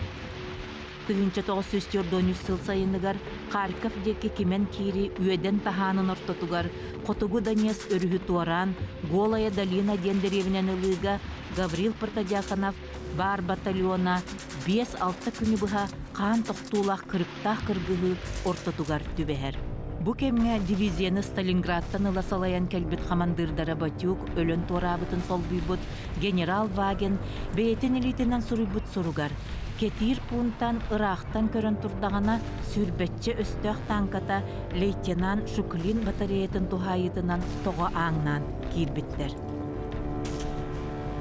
1994 сыл сайыныгар Харьков деки кимен кири үйеден таханын ортотугар Котугу Донец өрүхү туаран Голая долина дендеревнен ылыга Гаврил Протодиаконов бар батальона 5-6 күні бұға қан тоқтулақ кырыктақ кыргығы ортотугар түбәһәр. Бу кемге дивизияны Сталинградтан ыласалаян кәлбіт хамандырдара Батюк өлін торабытын сол бүйбут генерал Ваген бейтін элитинен суруйбут суругар. Кетир пунктан Ирақтан көрін турдағана сүрбетче өстөк танката лейтенант Шуклин батареятын тухайытынан тоғы аңнан кирбиттер.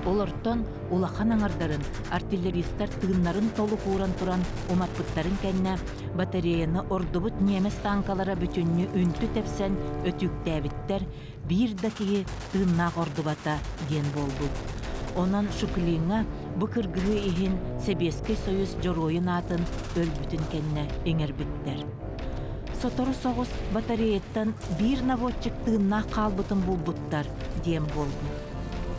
Олортон улахан аңардарын, артиллеристер тыгыннарын толу куран туран умаппыттарын кәнне батареяны ордубут немес танкалара бүтүнні үнтү тепсен өтүктәбиттер бир дакиги тыгыннақ ордубата ген болбут. Онан Шуклинга бу кыргыгы ихин Себеский союз жоройын атын өлбүтін кәнне эңербиттер. Сотору соғыз батарейеттан бир наводчик тыгыннақ қалбытын болбуттар дем болду.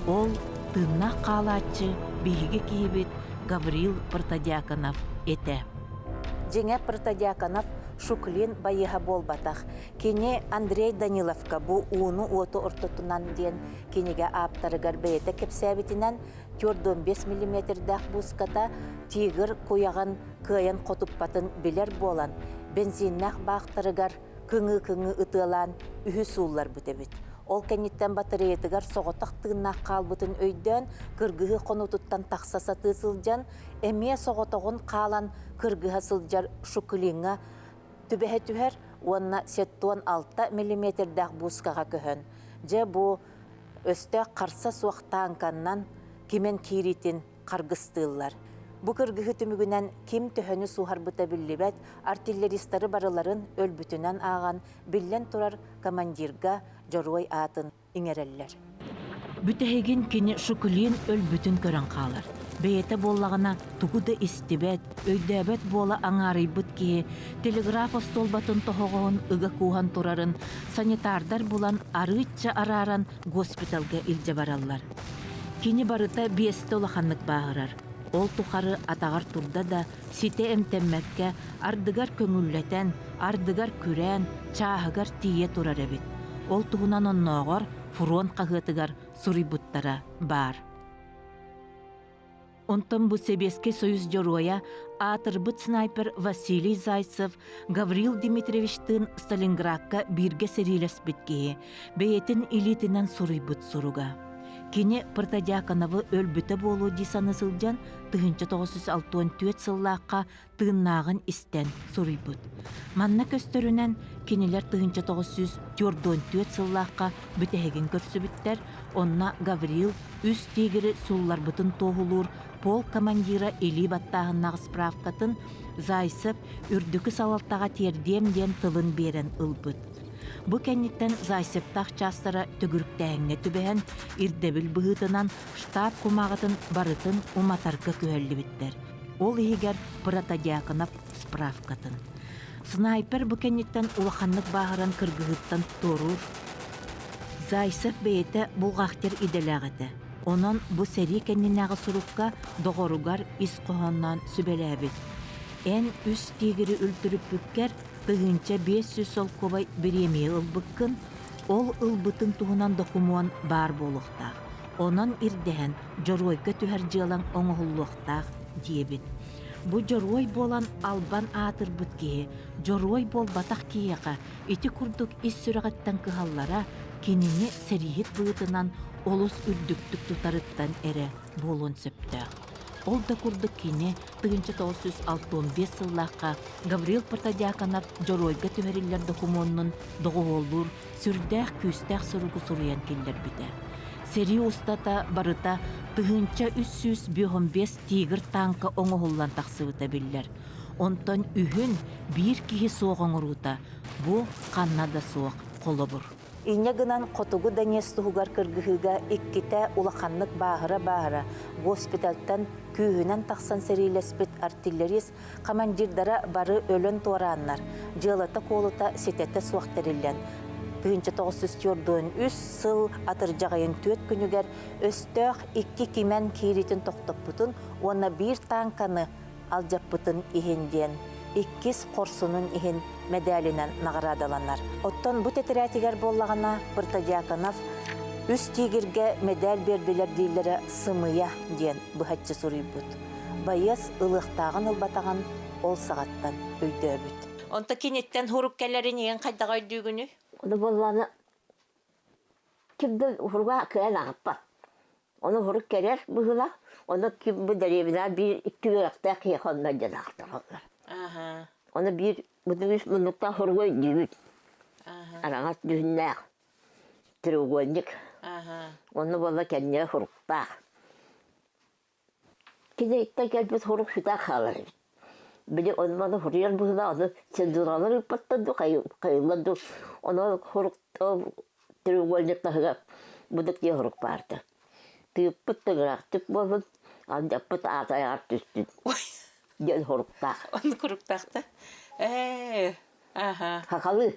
Ол тыгыннақ қалатчы бейге кейбет Гаврил Протодиаконов эте. Жеңе Протодиаконов Шуклин байыха болбатах. Кини Андрей Даниловка бу уну уоту ортотунан ден киниге аптарыгар бейте кепсәбитинен 4-5 мм-дах буската тигр куяган кыян котуппатын билер болан. Бензиннах бақтарыгар кыңы ытылан үхі суулар бүтебит. Ол кенниттен батареятыгар соғотақ тыыннақ қалбытын өйден кыргыһы конутуттан тақсаса тысылжан, эмие соғотоғын қалан кыргыһа сылжар шукылиңа түбәһе түһәр, онна 7-6 мм-дах бускаға көхөн. Же бу өстө қарса суақтан каннан кимен киритин қаргыстылар. Бу кыргыһы түмүгүнен ким төһөнү сухар бута биллибет, артиллеристары барыларын өлбүтүнен аған биллен турар командирга жорой атын иңереллер. Бүтәһегин кини Шукулин өлбүтүн көрөн калар. Бейете боллагана тугуда истибет, өйдөбет бола аңарыйбыт ки, телеграф столбатын тохогон ыга кухан турарын, санитардар булан арыйтча араран госпиталга илже бараллар. Кини барыта биесте олаханнык багырар. Ол тухары атагар турда да сите эмтеммекке ардыгар көңүллетен, ардыгар күрен, чааһыгар тие турар эбит. Ол туһунан онноогор фронт кагытыгар сурибуттара бар. Онтон бу Советский Союз жоруя атырбыт снайпер Василий Зайцев Гаврил Дмитриевичтин Сталинградка бирге серилеспитки, бейетин илитинен сурибут суруга. Кини Протодиаконовы өлбүтө болуу дисаны сылжан 1964 сыллааққа тыыннаагын истен сурыйбыт. Манна көстөрүнен кинилер 1944 сыллааққа бүтэһигин көрсүбүттер, онна Гаврил үс тигири сулларбытын тоғулур пол командира Или баттағыннағы справкатын Зайцев үрдүкü салалтаға тердемден тылын берен ылбыт. Бу кенниттен Зайцевтах частара түгүрүктәһиңне түбәһен ирдебил быһытынан штаб кумагытын барытын уматарга көһөллүбүттер. Ол игер Протодиаконов справкатын. Снайпер бу кенниттен улаханнык багыран кыргыгыттан торур. Зайцев бейте булгахтер иделәгәте. Онон бу сери кеннинәгы сурукка догоругар ис кохоннан сүбеләбит. Эн үс тигири үлтүрүп бүккер тыгынча 500 солковай беремие ылбыккын, ол ылбытын туһунан докумуан бар болуқтақ. Онан ирдәһен жоройга түһәр жылан оңоһуллуқтақ диебит. Бу жорой болан албан атыр бүткеһи, жорой бол батақ киеқа, ити курдук ис сүрәғаттан кыһаллара, кинини сериһит быытынан олус үрдүктүк тутарыттан эре болун сөптәқ. Ол да курдук кини 1965 сыллаққа Гаврил Протодиаконов жоройга түһәриллер документнун доголлур сүрдәх күстәх суругу суруян киллер бите. Сери устата барыта 315 тигр танка оңоһуллан тахсыбыта биллер. Онтон үһүн бир киһи соғоңурута. Бу каннада соқ колобур. Иннегынан котугу Донецтугар кыргыһыга икките улаханнык баһыра госпитальтан күүһүнен тахсан серилеспит артиллерист командирдара бары өлөн туараннар. Жылата колута сететте суактарыллан. 1943 сыл атыржагайын 4 күнүгер өстөк 2 кимен киритин токтоппутун, онна бир танканы алжаппытын ихинден. 2 корсунун ихин медалинен наградаланар. Оттон бу тетиратигер боллагана Протодиаконов үс тигирге медаль бердилер дейлері сымыя ден бұхатчы сурыйбыт. Байыз ылықтағын ылбатаған ол сағаттан өйдөбіт. Онта кенеттен хурук кәлерін ең қайдаға өйдігіні?
Оны болғаны кімді хуруға кән ағыппа. Оны хурук кәлер бұғыла, оны кім бұ дәребіна бір-2 өйіқта қиықонна ден ақтырғалар. Оны бір бұдыңыз мұндықта хуруға өйдігіт. Араңас дүхіннәқ. Треугольник. Оны бола кәнне хуруктақ. Кенеттен кәлбіз хурук шүтақ қалар. Біле онманы хурияр бұғына, оны цензуралар үппаттанды, қайыланды. Оны хуруктау треугольниктағыға бұдық де хурук барды. Түйіппіттігірақ түк болын, андаппыт атаяғар түстін. Ден хуруктақ.
Оны хуруктақты?
Хақалы.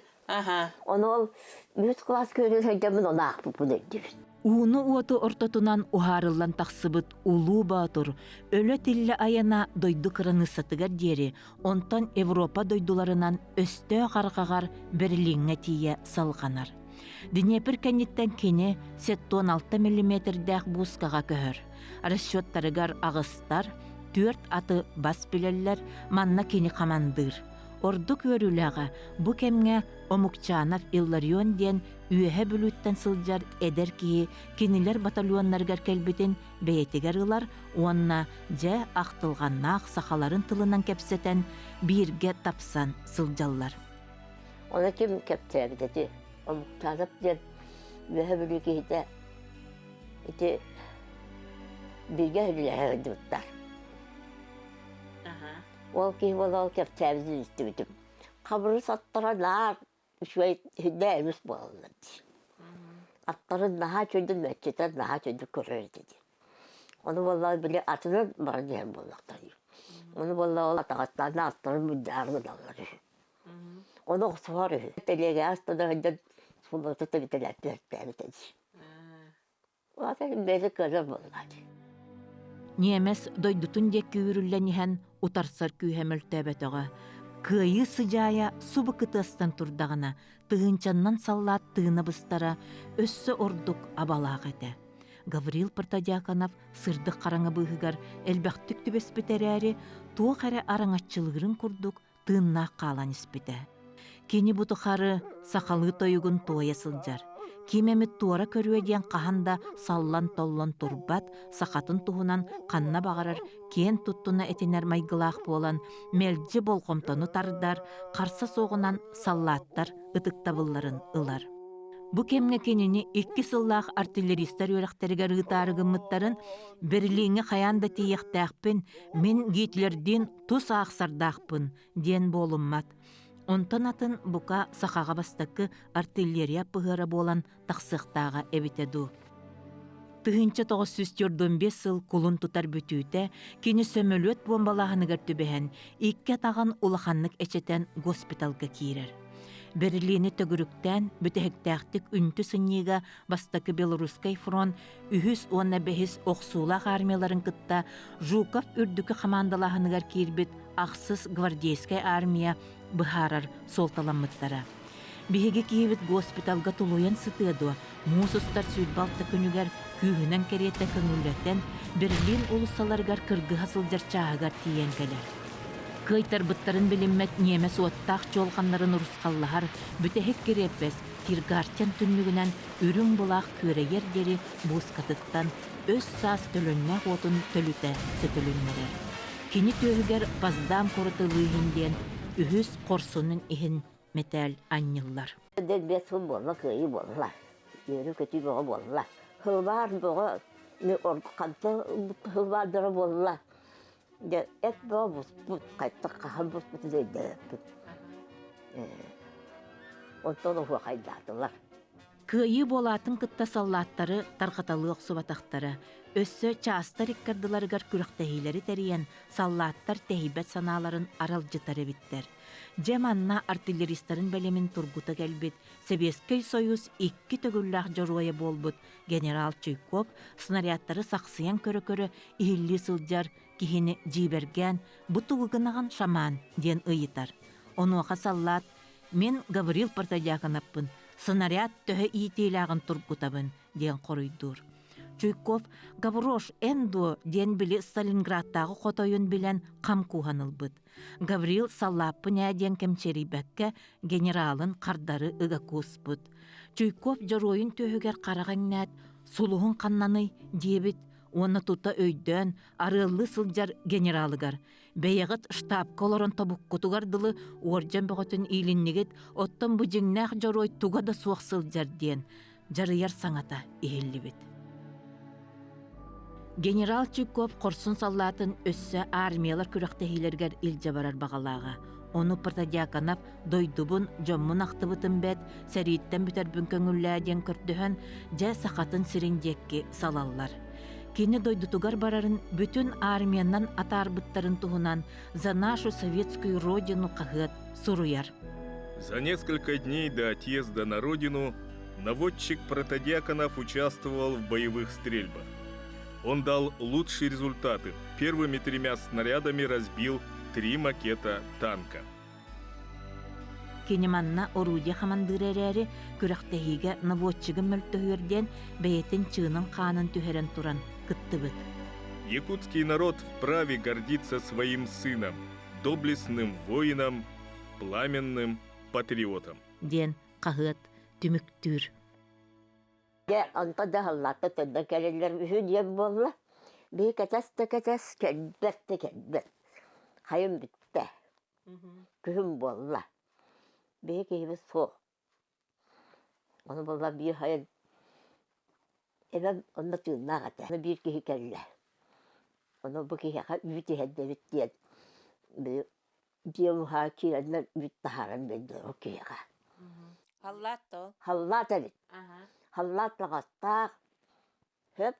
Оны ол 100 класс көрген сәйдемін оны ақпып бұны өйдебін.
Уunu уоту ортотунан ухарыллан тахсыбыт улуу баатур, өлө тилле аяна дойду кыраны сатыгар дери, онтон Европа дойдуларынан өстө қарғағар Берлинге тие салғанар. Днепр кәнеттен кені 16 мм-дәк бускаға көхір. Расчеттарыгар ағыстар, 4 аты бас білелер, манна кені қамандыр. Орду көріліға бұ кемге Омукчанов Илларион ден үйе бүліттен сылжар әдер кие кенілер батальонларгар кәлбетін бәйетігер ылар, онна жә ақтылғаннақ сақаларын тылынан кәпсетен бірге тапсан сылжаллар.
Оны кем кәптәбі деді, Омукчанов ден үйе бүлі кейді, бірге үлігі өндіптар. Ол кейін ол кәптәбізді үсті бітім. Қабыры саттыранар, үшвей хүнде әміс болылды. Аттарын наға чөндін мәтчетен наға чөндін көрер деді. Оны боллағы біле атынан барын дем боллақтар. Оны боллағы атағаттарына аттарын мүндәргі далар. Оны ұқсуар. Телеге астыда хүнден сұлықты бітеләпті әмітеді. Ол бәзі көрер боллады.
Немес дойдутун дек күйіріллен ехен утарсар күйхеміл тәбәтіға. Күйі сыжая субы кытыстан турдағына, тығынчаннан саллат тығыны бұстара, өссі ордук абалақ әті. Гаврил Партадиаканов сырдық қараңы бұғығар әлбәқтік түбес бітәрәрі, туық әрі араңатчылығырын күрдік тығынна қалан іспіті. Кені бұтықары сақалы тойығын тоя сылжар. Кимемит туара көрүеден қаханда саллан толлан турбат, сақатын туғынан қанна бағарар, кен туттуна этенер майгылақ болан, мелджі болғымтону тардар, қарса соғынан саллаттар ытыктабылларын ылар. Бұ кемге кенені 2 сыллақ артиллеристер өріқтерігер ұтарығымыттарын Берлинге қаянда тейіқтәқпін, мен гитлерден тұс ақсардақпын, ден болыммат. Онтан атын бұқа сақаға бастықы артиллерия пығыры болан тақсықтаға әбітеду. Тығынча 945 сыл кулун тутар бүтүйті, кені сөмөлөт бомбалағынығыр түбіхен, 2 тағын улаханлық әчетен госпиталға кейрер. Берлини төгіріктен бүтіхіктәқтік үнті сынниға бастықы Белорусскай фронт 315 оқсулақ армияларын кытта Жуков үрдікі қамандалағынығар кейрбіт ақсыз гвардейскай армия бұхарар солталамыттара. Беге кейбіт госпиталға тулуян сытыду, мусустар сүйдбалты күнігер күйінен керетті күңілеттен Берлин улысаларғар кырғы хасылдар чағығар тиен кәлер. Кыйтар бұттарын біліммет немес оттақ жолғанларын ұрысқаллағар бүтәхек кереппес тиргартян түннігінен үрің бұлақ көрегер дері бұскатыттан өз сас төлінне отын төліті сөтілінмелер. Кені төгігер баздам қорыты лүйінден үхіз қорсының ихін метал аннылар.
Бет сұм болма көйі болла, ері көті боға болла. Хылбар боға қанты хылбардыры болла. Эт боға бұспұт, қайттық қағын бұспұт зейді. Онтон ұғы қайдардылар.
Күйі болатын кытта саллаттары тарқаталығы сұбатақтары, өссі частар иккардыларығар күріқтәхейлері тәріен саллаттар тәхибет саналарын аралжытары биттер. Жеманна артиллеристарын бәлемін тургута кәлбет, Советский Союз 2 төгілләқ жоруая болбыт, генерал Чуйков снарядтары сақсыян көрі-көрі ихілі сылжар кихini жиберген, бұтығығынаған шаман ден ұйытар. Оны оқа саллат, мен Гаврил Партадиакановпын, снаряд төхі иетейлағын тургутабын ден қорыйдур. Чуйков Гаврош Эндо ден білі Сталинградтағы қотойын білен қам куғанылбыд. Гаврил саллаппын әден кемчері бәкке генералын қардары ұға көспыд. Чуйков жаройын төхігер қараған нәт, сұлуғын қаннаны дебіт, оны тута өйден арылы сылжар генералыгар. Бәйіғіт штаб колорын табуқ құтығардылы оржан бұғытын иліннегет, оттан бұжыңнақ жарой туға да суақ сылжар ден. Жарыяр саңата ehilli bit. General Чуйков корсун саллатын өссө армиялар күрәктәһиләргә илҗә барар багалага. Оны Партадиаканов дойдубун жоммун актыбытын бет, сәриттен бүтәр бүн көңүлләдән көрдөһөн, жә сахатын сириндекке салаллар. Кені дойдутугар барарын бүтін армияннан атарбыттарын туһунан за нашу советскую родину кахыт суруяр.
За несколько дней до отъезда на родину наводчик протодиаконов участвовал в боевых стрельбах. Он дал лучшие результаты. Первыми 3 снарядами разбил 3 макета танка.
Кинеманна орудия хамандыререри күрәхтәһиге наводчигын мөлтөһүрден бәйтен чыынын қанын түһәрен туран кыттыбыт.
Якутский народ вправе гордиться своим сыном, доблестным воином, пламенным патриотом.
Ден қағыт түмүктүр.
Anta da hallata tadda kelleler bütün yem bolla. Bir kaças kelbet. Hayım bitti. Kühüm bolla. Bir gibi su. Onu bolla bir hayal. Eve onda tüyünna kata. Bir kihi kelle. Onu bu kihi üviti hedde bitti. Bir muhakirenler bitti haram bedde o kihi.
Hallatto.
Hallata bit. Hallat tağastak, hep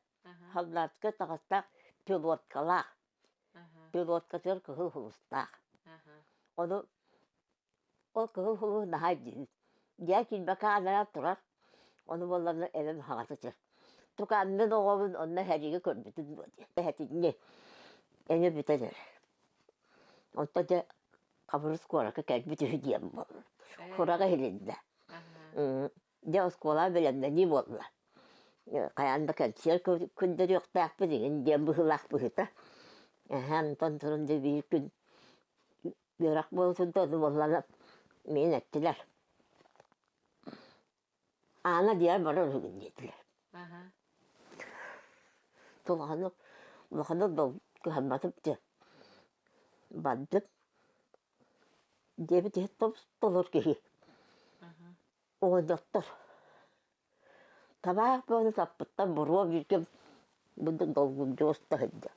hallatka tağastak pilotkalak. Pilotkatır kıhıl hulustak. Onu o kıhıl hulu daha değil. Diğer bakanlara durar. Onu bollarına evim hağatıcır. Tukanlı doğumun onunla her yeri körmüdün böyle. Hetinli. Eni bitedir. Ondan da kaburuz koraka kelbiti diyem bu. Koraka elinde. De skola bilenmeni bolla. Kayanda kanser kundur yok takpı deyin diye bıhılak bıhıta. Hem tonturunca bir gün bırak bolsun tonu bollana min ettiler. Ana diğer bana rügün dediler. Tuğanı da kıhammatıptı. Bandıp. Diye bir top dolur ki. O doktor. Tabak böyle sapıttan burua bir gün bunu dolgunca ustahınca.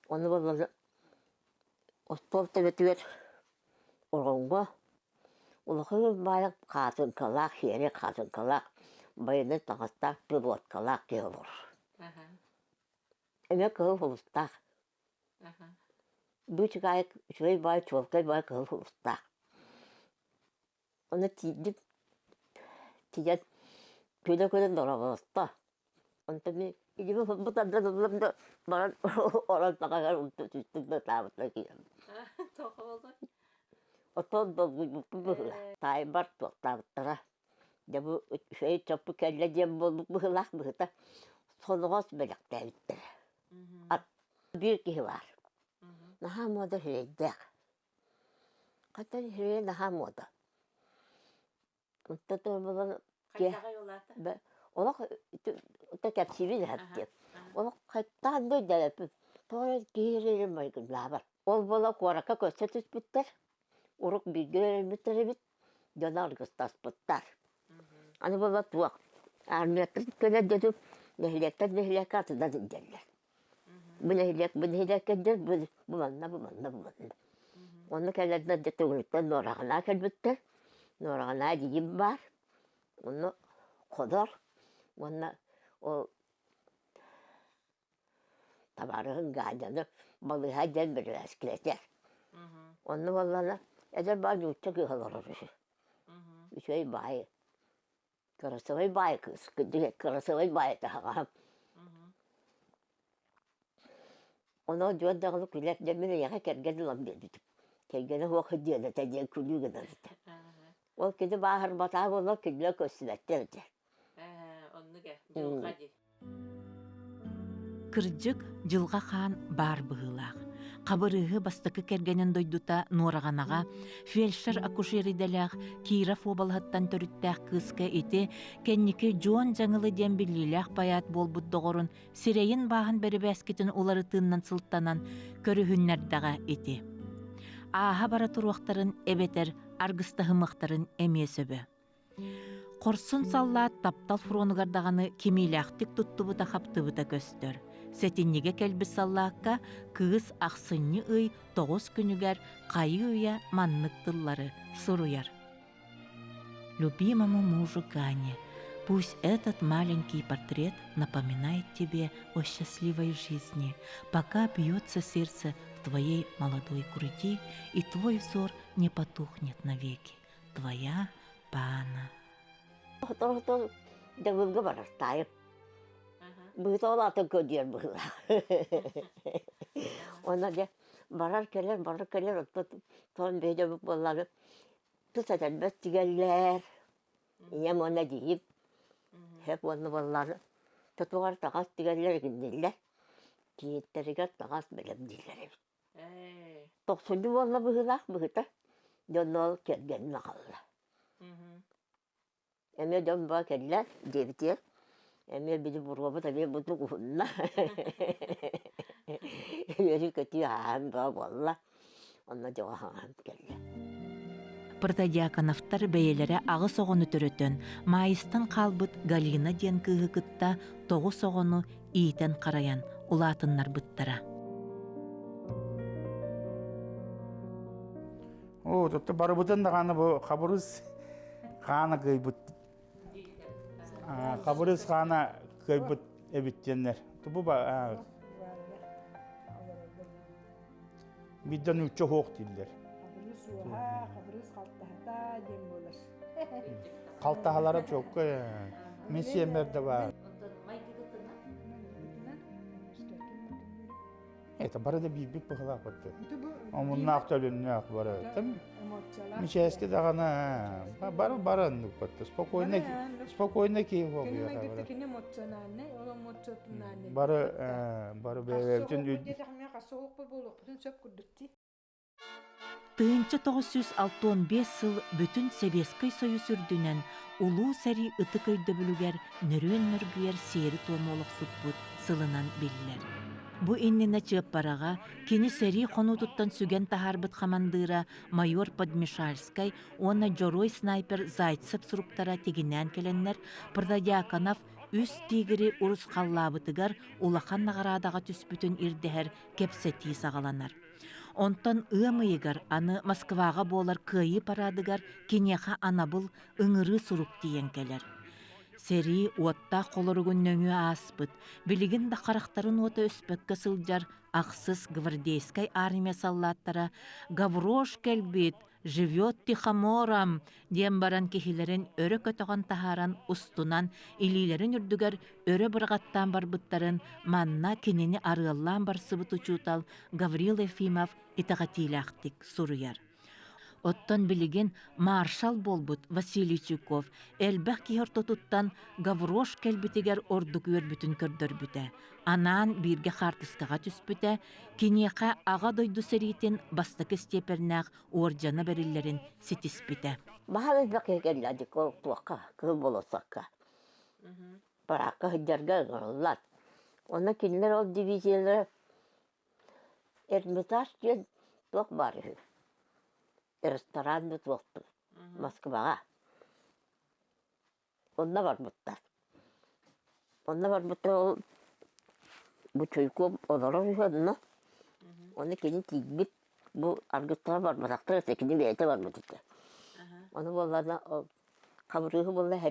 Onu böyle ostolta betiyor. Oronga. Ulakı bayağı katın kalak, yere katın kalak. Bayını takastak, pilot kalak diye olur. Emek kıl hulustak. Bu çıkayık şöyle bayağı çolkay bayağı kıl hulustak. Onu tidip Tiyan köle doğramazdı. Ondan İdimi bu da bana oran takar untuk üstünde tavatla giyem. Oton da bu taybar tavatlara. Ya bu şey çapı kelle diye bu hılak bu da sonugaz belak devittir. At bir ki var. Naha moda hüreyde. Katan hüreye naha moda. Ondan da bana Ola da kapsivil hatta. Ola kaytan da yapıp sonra girelim baygın labar. Ol bola koraka kösetüs bitter. Uruk bir görelim bitter bit. Döner gıstas bittar. Ani bola tuak. Armiyatın köle dedim. Nehliyakat da dinlerler. Bu nehliyak eder bu manna. Onu kellerden de tuğluktan norağına kelbitter. Norağına diyeyim var. Onu kodar, onu o tabarığın gaydanı balığı hacen bir eskileder. Onu vallahi eder bazı uçak yakalar bir şey bayi. Karasavay bayi kız, karasavay bayi daha. Onu diyor da onu kulak demine yakar kergeni lan dedi. Kergeni vakit diyor da tediye kulüğü kadar. O kedi bahar batağı olur kediler köstülettirdi.
Kırcık жылға хан бар бұғылақ. Қабырығы бастықы кергенін дойдута норағанаға, фельдшер акушериделях Киров обалғаттан төріттәқ кызка еті, кеннекі Джон жаңылы дембілілях баят бол бұддығырын, сирейін бағын бәрі бәскетін олары тыннан сылттанан көріхіннердаға еті. Аға бара тұруақтарын әбетер, аргыстahымақтарын әмесөбі. Корсун саллаат таптал фронугардағаны кемейләқтік тұттыбыта қаптыбыта көстір. Сәтіннеге кәлбі саллааққа кыз ақсынны үй 9 күнігер қайы үйе маннық тыллары сұруяр. Любимому мужу Гане, пусть этот маленький портрет напоминает тебе о счастливой жизни, пока бьется сердце в твоей молодой груди, и твой взор не потухнет навеки. Твоя Пана.
Тор дәвилгә барар тайып. Быйта атын көдер була. Она де барар келер тон беде буллар. Тусадан бәс тигәлләр. Ям аны дип. Хәп аны буллар. Тотугар тагас тигәлләр гинделләр. Киеттерегә тагас белем диләр. Токсынды булла була быйта. Донол келгән нахалла. Эме дон ба келләр дебитер. Эме биде бургабы табе буту кунна. Эме көтү һәм ба булла. Онна жога һәм келләр.
Протодиаконовтар бәйелері ағы соғыны түрөтөн, майыстан қалбыт Галина ден кыгыкытта тоғы соғыны ийтен қараян, улатыннар бұттара.
О, тотты бары бұтын дағаны бұл қабырыз қаны көйбіт. Қабырыз қаны көйбіт әбіттенлер. Тұбы ба... Бидден үтчі хоқ дейділер. Қалтағалары жоқ. Мен сиемерді бар. Это бары да бейбік бұғылақ бұтты. Омынна ақтөлінне ақ бары. Мишеске дағаны бары нүк бұтты. Спокойно кейіп олды. Бары бәйбін
Тыынчы 965 сыл бүтін Себескай Союз үрдінен улуу сәри ыты көйді бүлігер нөрөн нөргүйер сері томолық сұтбұт сылынан белілер. Бу иннене чыып бараға, кені сәри қону тұттан сүген тахарбыт қамандыра майор Подмешальскай, оны жорой снайпер Зайцев сұруктара тегінен келеннер, Протодиаконов үс тигіри урус қаллабытыгар улақан нағарадаға түспүтін ирдехер кепсети сағаланар. Онтан ымыйгар аны Москваға болар кыйы парадыгар кенеха анабыл ыңыры сурук диен келер. Сери уатта қолырығын нөңі аспыт, білігін да қарақтарын ота өспөкке сылжар ақсыз гвардейскай армия саллаттара «Гаврош келбит, живет тихомором» дем баран кехилерин өрі көтіған тахаран устунан илилерин үрдігер өрі бірғаттан барбыттарын манна кенені арылан бар сыбыт учутал Гаврил Ефимов итағатилақтик суруяр. Оттан билигин маршал болбут Василий Чуков элбэх кихер тотуттан Гаврош келбитигер ордук өрбүтүн көрдөр бүтэ. Анан бирге хартыскага түспүтэ, кинеха ага дойду серитин бастакы степернах оржана бериллерин сетиспүтэ.
Бахал бакегеллади колтуакка, кыл болосакка. Баракка хыджарга гороллат. Она кинлер ол дивизиялар Эрмитаж ден туак бары. Ресторан бит болду. Москвага. Онда бар буттар. Онда бар буттар bu çocuk olarak yaşadı. Onu kendi tibit bu argıtlar var, masaklar sekini beyte var mı dedi. Onu vallahi kabrığı vallahi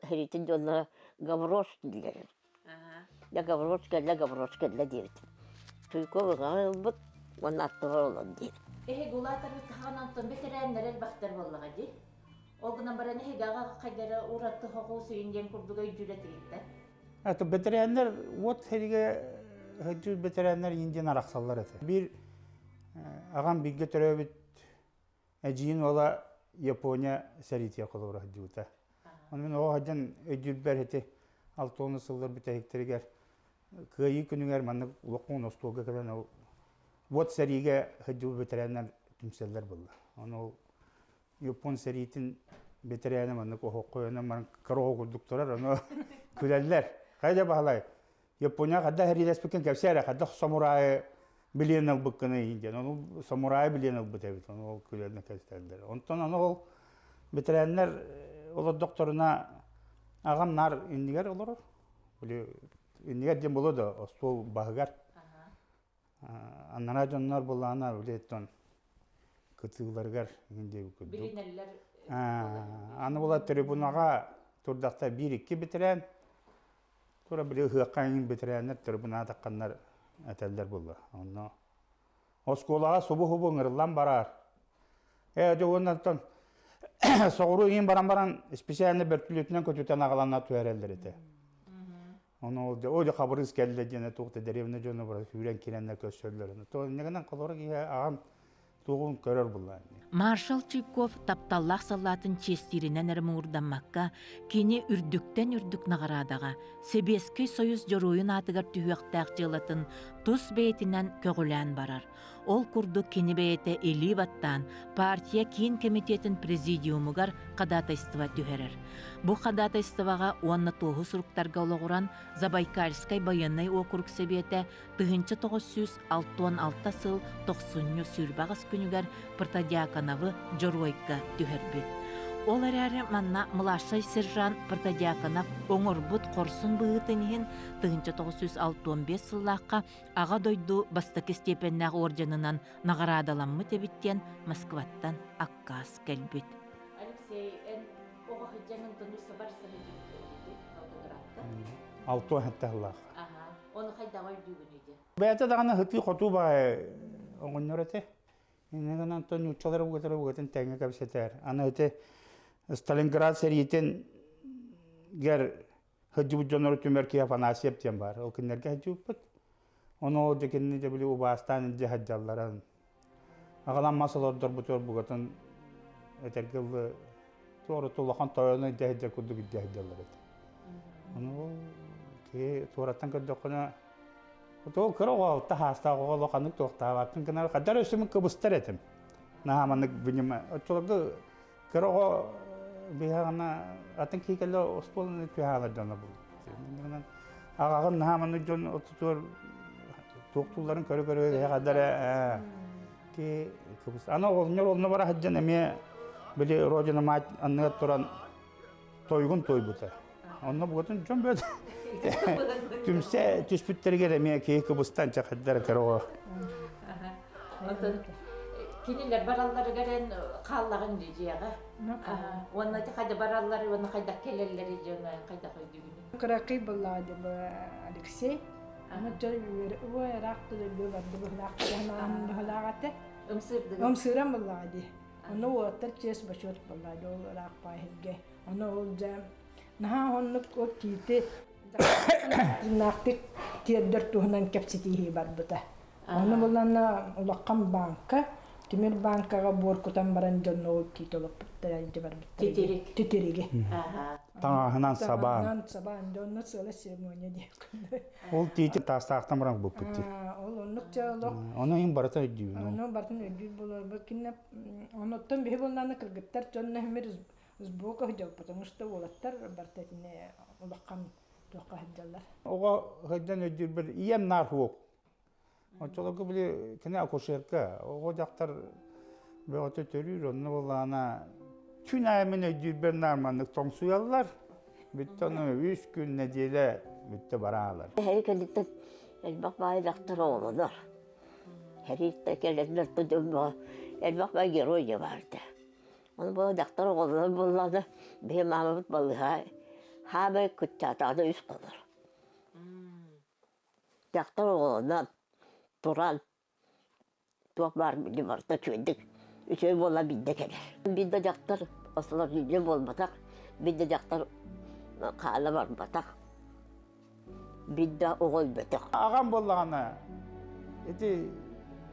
heritin onlara gavroş diler. Ya gavroş geldi diyor. Çocuk olarak bu onu attılar olan diyor.
Gulatlar tahanan ton veteranlar elbaktar vallahi di. O günden beri ne gaga kadar uğrattı hakusu indiğim kurduğu ücret etti.
Evet, veteranlar what herige hacı veteranlar indiğin araksallar ete. Bir ağam bilgi törevit eciğin ola Japonya seritiye kolur hacı uta. Onun o hacın ödülber ete 6-10 yıllar bir tehlikteriger kıyı gününger manlık lokun ostolga kadar o what serige hacı veteranlar tümseller buldu. Onu Japon seritin veteranı manlık o koyana man karo kurduktorar onu küleller. Kayda bahalay. Japonya kadar her yerde spekin kevsere kadar samuray bileyen bıkkını yiyince. Onu samuray bileyen bıkkını onu külerine kesterler. Ondan onu bitirenler o doktoruna ağamlar indiger olur. Böyle indiger diye bulu da o sol bahgar. Anlara canlar bulana böyle ton kıtılargar indi bu kudu.
Bilinirler.
Anı bula tribunaga turdakta 1-2 bitiren. Sonra bile hıkkayın bitirenler tribuna takkanlar eteller buldu. Onu o skolağa subu hubun ırılan barar. De ondan Soğuru yiyin baran spesialini bertülütünden kötüten ağalanına tüyereldir ete. Onu oldu kabırız geldi diye tuğdu derevine jonu var hüren kirenler köşörler. To negenen kalora ki ağam tuğun körör bullar.
Маршал Чайков тапталлах саллатын честиринен эрмуурдаммакка кини үрдүктен үрдүк нагарадаға Себеский союз жоруйун атыгар түйөктәк жылатын тус бейтинен көгүлән барар. Ол курду кини бейте эли баттан партия кийин комитетин президиумугар кадатайстыва түһерер. Бу кадатайстывага уанна тоғу суруктарга ологуран Забайкальскай военный округ себете 1966 сыл 90 сүрбагыс күнүгер Протодиаконовы Жоройка түһербит. Ол әрәрі манна мылашай сержант Протодиаконов оңорбут корсун быытынын 1965 сыллаққа аға дойду бастакы степеннағы орденынан нағарадаламмы тебіттен Москваттан аккас кәлбит.
Алексей, оға хүджанын тұнысы бар сәлі
Алтуан хатталлах.
Оны қайдағай дүгінеді?
Бәйті дағана хытты қоту бай оңынныр әте. Неган Антон учалары бұғытын тәңі кәпсетер. Аны әте Сталинград сәриетен гер хыджы бұджонары түмер кей Афанасьев тем бар. Ол күнлерге хыджы бұппыт. Оны ол декеніне де білі ұбастан інде хыджаларын. Ағалан масалардар бұтыр бұғытын әтергілі туары тұлақан тойыны де хыджа күрді күдде хыджалар әте. Оны ол кей туараттан көрді құна Ол кырого алта хастагы локанык токтап атын кына кадар өсүмүн кыбыстар этим. Нааманык биниме. Отчолго кырого бияна атын кийгеле осполны туяла жана бул. Агагын нааманы жон отур токтуларын көрө кадар ки кыбыс. Ана олнор олны бара хаджан эме били родина мат анны туран тойгун тойбута. Онно бүгүн жон бөт. Түмсе түспүттерге де мен кейкі бұстан чақыддар кіріғо.
Кинилер бараллары көрен қаллағын дейжеға. Оны қайда бараллары, оны қайда келелері жөні, қайда қойды күні.
Қырақи болады Алексей. Оны жөрі рақты дөбі барды бұлақты яғын бұлағаты. Өмсырам болады. Оны оттар чес башот болады, ол рақ байырге. Оны ол жам. Наға оны ол кейті Нақтик тиеддер туһунан кепситихи барбыта. Оны буланна улаккан банка, Тимир банкага боркутан баран жонно китолуп тайынчы барбыта. Титериге.
Таңаһынан сабан.
Таңаһынан сабан жонно сөйле церемония деп.
Ол тиити тастаактан баран буппути.
Ол оннукчалык.
Оны ин барата өдүү.
Оны бартын өдүү болор. Бакинне оноттон бе болланы кыргыттар жонно хемер сбока хөҗөп, потому что олаттар бартатине улаккан
Оға ғайдан өйдер бір ием нар хуок. Очолығы біле кіне акушерка. Оға жақтар бөғаты төрір, оны болағына түн айымен өйдер бір нарманлық тоңсуялар. Бүтті оны 3 күн неделе бүтті баралар.
Хәри кәлітті әлбақ бай жақтар оғылыдар. Хәри кәлетілер тұдым ба, әлбақ бай геройы барды. Оны бұл жақтар оғылыдар болады. Бе мамабыт балыға Хабай күттатады үс қалыр. Жақтар оғылына тұран туақ бар білі барда көндік. Үшөй бола бидде келер. Бидде жақтар осылар үйде болматақ. Бидде жақтар қалы бар батақ. Бидде оғыл бөтіқ.
Ағам болағана, еті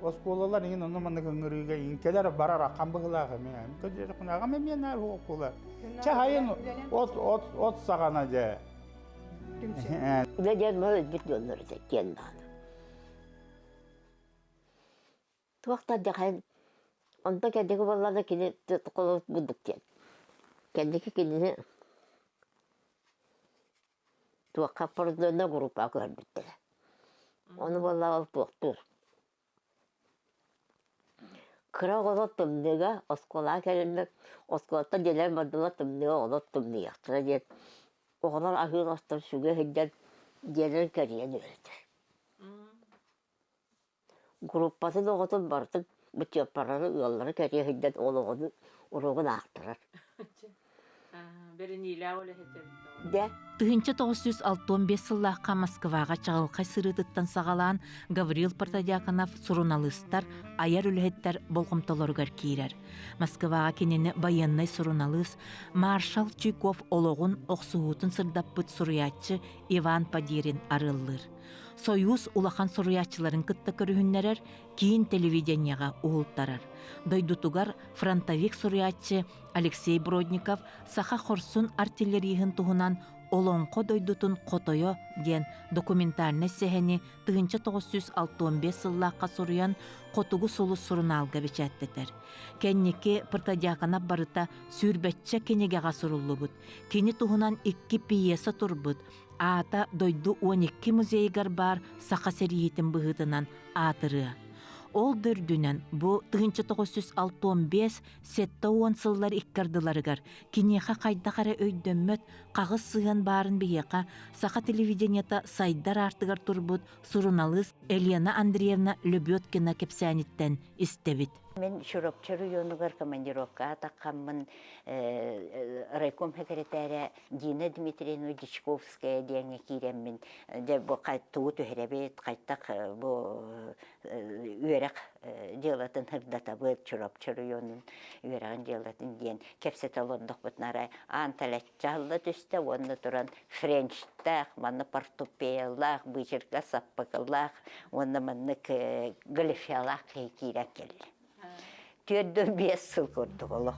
осколалар ең оны маңы көңіріге ең келер барар аққан бұғылағы мен. Ағам мен әр оқ болар. Чахайын от сағана же.
Үледер мөз біт жонлары тәккен даны. Туақта жақайын, онда кәдегі боллады кені қолы бұдық кен. Кәдегі кені туаққа пұрдығына ғұрупа көрбіттілі. Оны болла алып бұқтыр. Кыра олот тымныга, оскола келемек, осколатта желер бадыла тымныга олот тымныга. Тұра дед, оғылар ахын остыр сүге хыджан желер кәріен өлді. Группасы доғытын бартын, бұтчеп барары ұялары кәріен хыджан олығыны ұрығын ақтырар. Де?
Тыгынча 965 сыллаққа Москваға чағылқай сырытыттан сағалаан Гаврил Протодиаконов суруналыстар, аяр үліхеттер болғымтолоргар кейрер. Москваға кенені баяннай суруналыс маршал Чуйков олоғын оқсуғытын сырдаппыт суруячы Иван Падирин арыллыр. Союз улахан суруячыларын кытта көрүхүннерер, кейін телевиденияға уғылттарар. Дойдутугар фронтовик суруячы Алексей Бродников саха хорсун артиллерийхын туһунан олонко дойдутун котойо ден документарны сехени тыгынча 965 сыллаққа суруян котугу сулус суруналга бичәттетер. Кеннеки Протодиаконов барыта сүрбәтчә кенегеға суруллубут. Кени туһунан 2 пьеса турбут. Ата дойду 12 музейгар бар саха сериетин быһытынан атыры. Ол дүрдүнен бу тыгынча 965 сетта 10 сыллар иккардыларыгар кинеха кайдакара өйдөммөт кагыс сыган барын бияка саха телевиденията сайдар артыгар турбут суруналыс Елена Андреевна Любёткина кепсәниттен истебит.
Мен Шуропчы районугар командировка таққанмын райком секретаря Дина Дмитриевна Дичковская деңе киреммин. Де бу кайттуу төһребет, кайттак бу үйрек делатын хырдатабыт Шуропчы районун үйрегин делатын ден кепсеталондық бутнарай анталаччаллы түсте онны туран френчтах, манны портупеялах, бычырка саппакалах, онны маннык галифиялах кирек келді. Түйөддөн 5 сыл көрдік олы.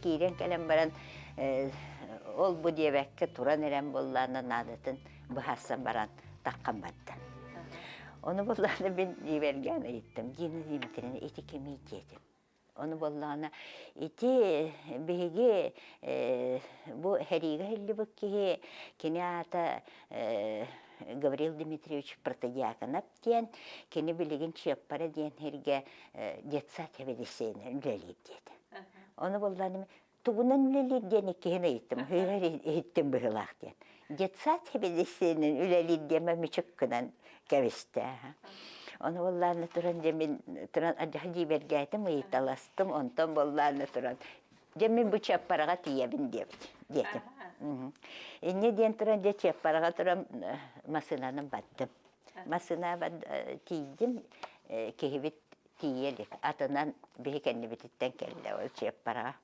Кейрен кәлем баран ол бұ дебәкке туран әрен болланы надытын бұхарсан баран таққан бадды. Оны болланы мен деберген айттым. Дені Димитрина еті кемей дедім. Оны болланы еті беге бұ хәриға хәлі бұкке кене ата Гаврил Дмитриевич Протодиаконов ден, кені білеген чеппара ден herge детсат хәбедесені үлелейді деді. Оны болғаны туғынан үлелейді ден екені еттім, еттім бұғылақ ден. Детсат хәбедесені үлелейді деме мүчік күнан кәвісті. Оны болғаны тұран демен, тұран ажағы деберге айтым, ұйыталастым, онтан болғаны тұран. Демен бұл чеппараға тиебін дедім. Не ден тұран де чеппараға тұран масынаның баттым. Масына тейдім, кехебет тиелік. Атынан бейкенні бітіттен келді ол чеппараға.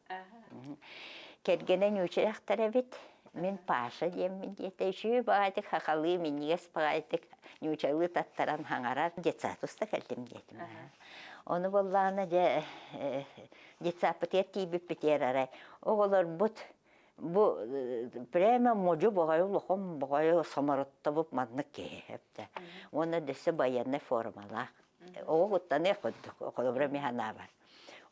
Келгенен өчірақтар әбет, мен паша демін деді. Үші бағайтық хақалы, мен негес бағайтық нөчәлі таттаран хаңарар. Детсатуста келдім дедім. Оны болғаны детсапыт еттейбіп бітер арай. Оғылар бұд. Бу прямо моджу богаю лохом богаю самарытта буп манны кепте. Оны десе баянный формалах. О гуттаны коддук, околобра механа бар.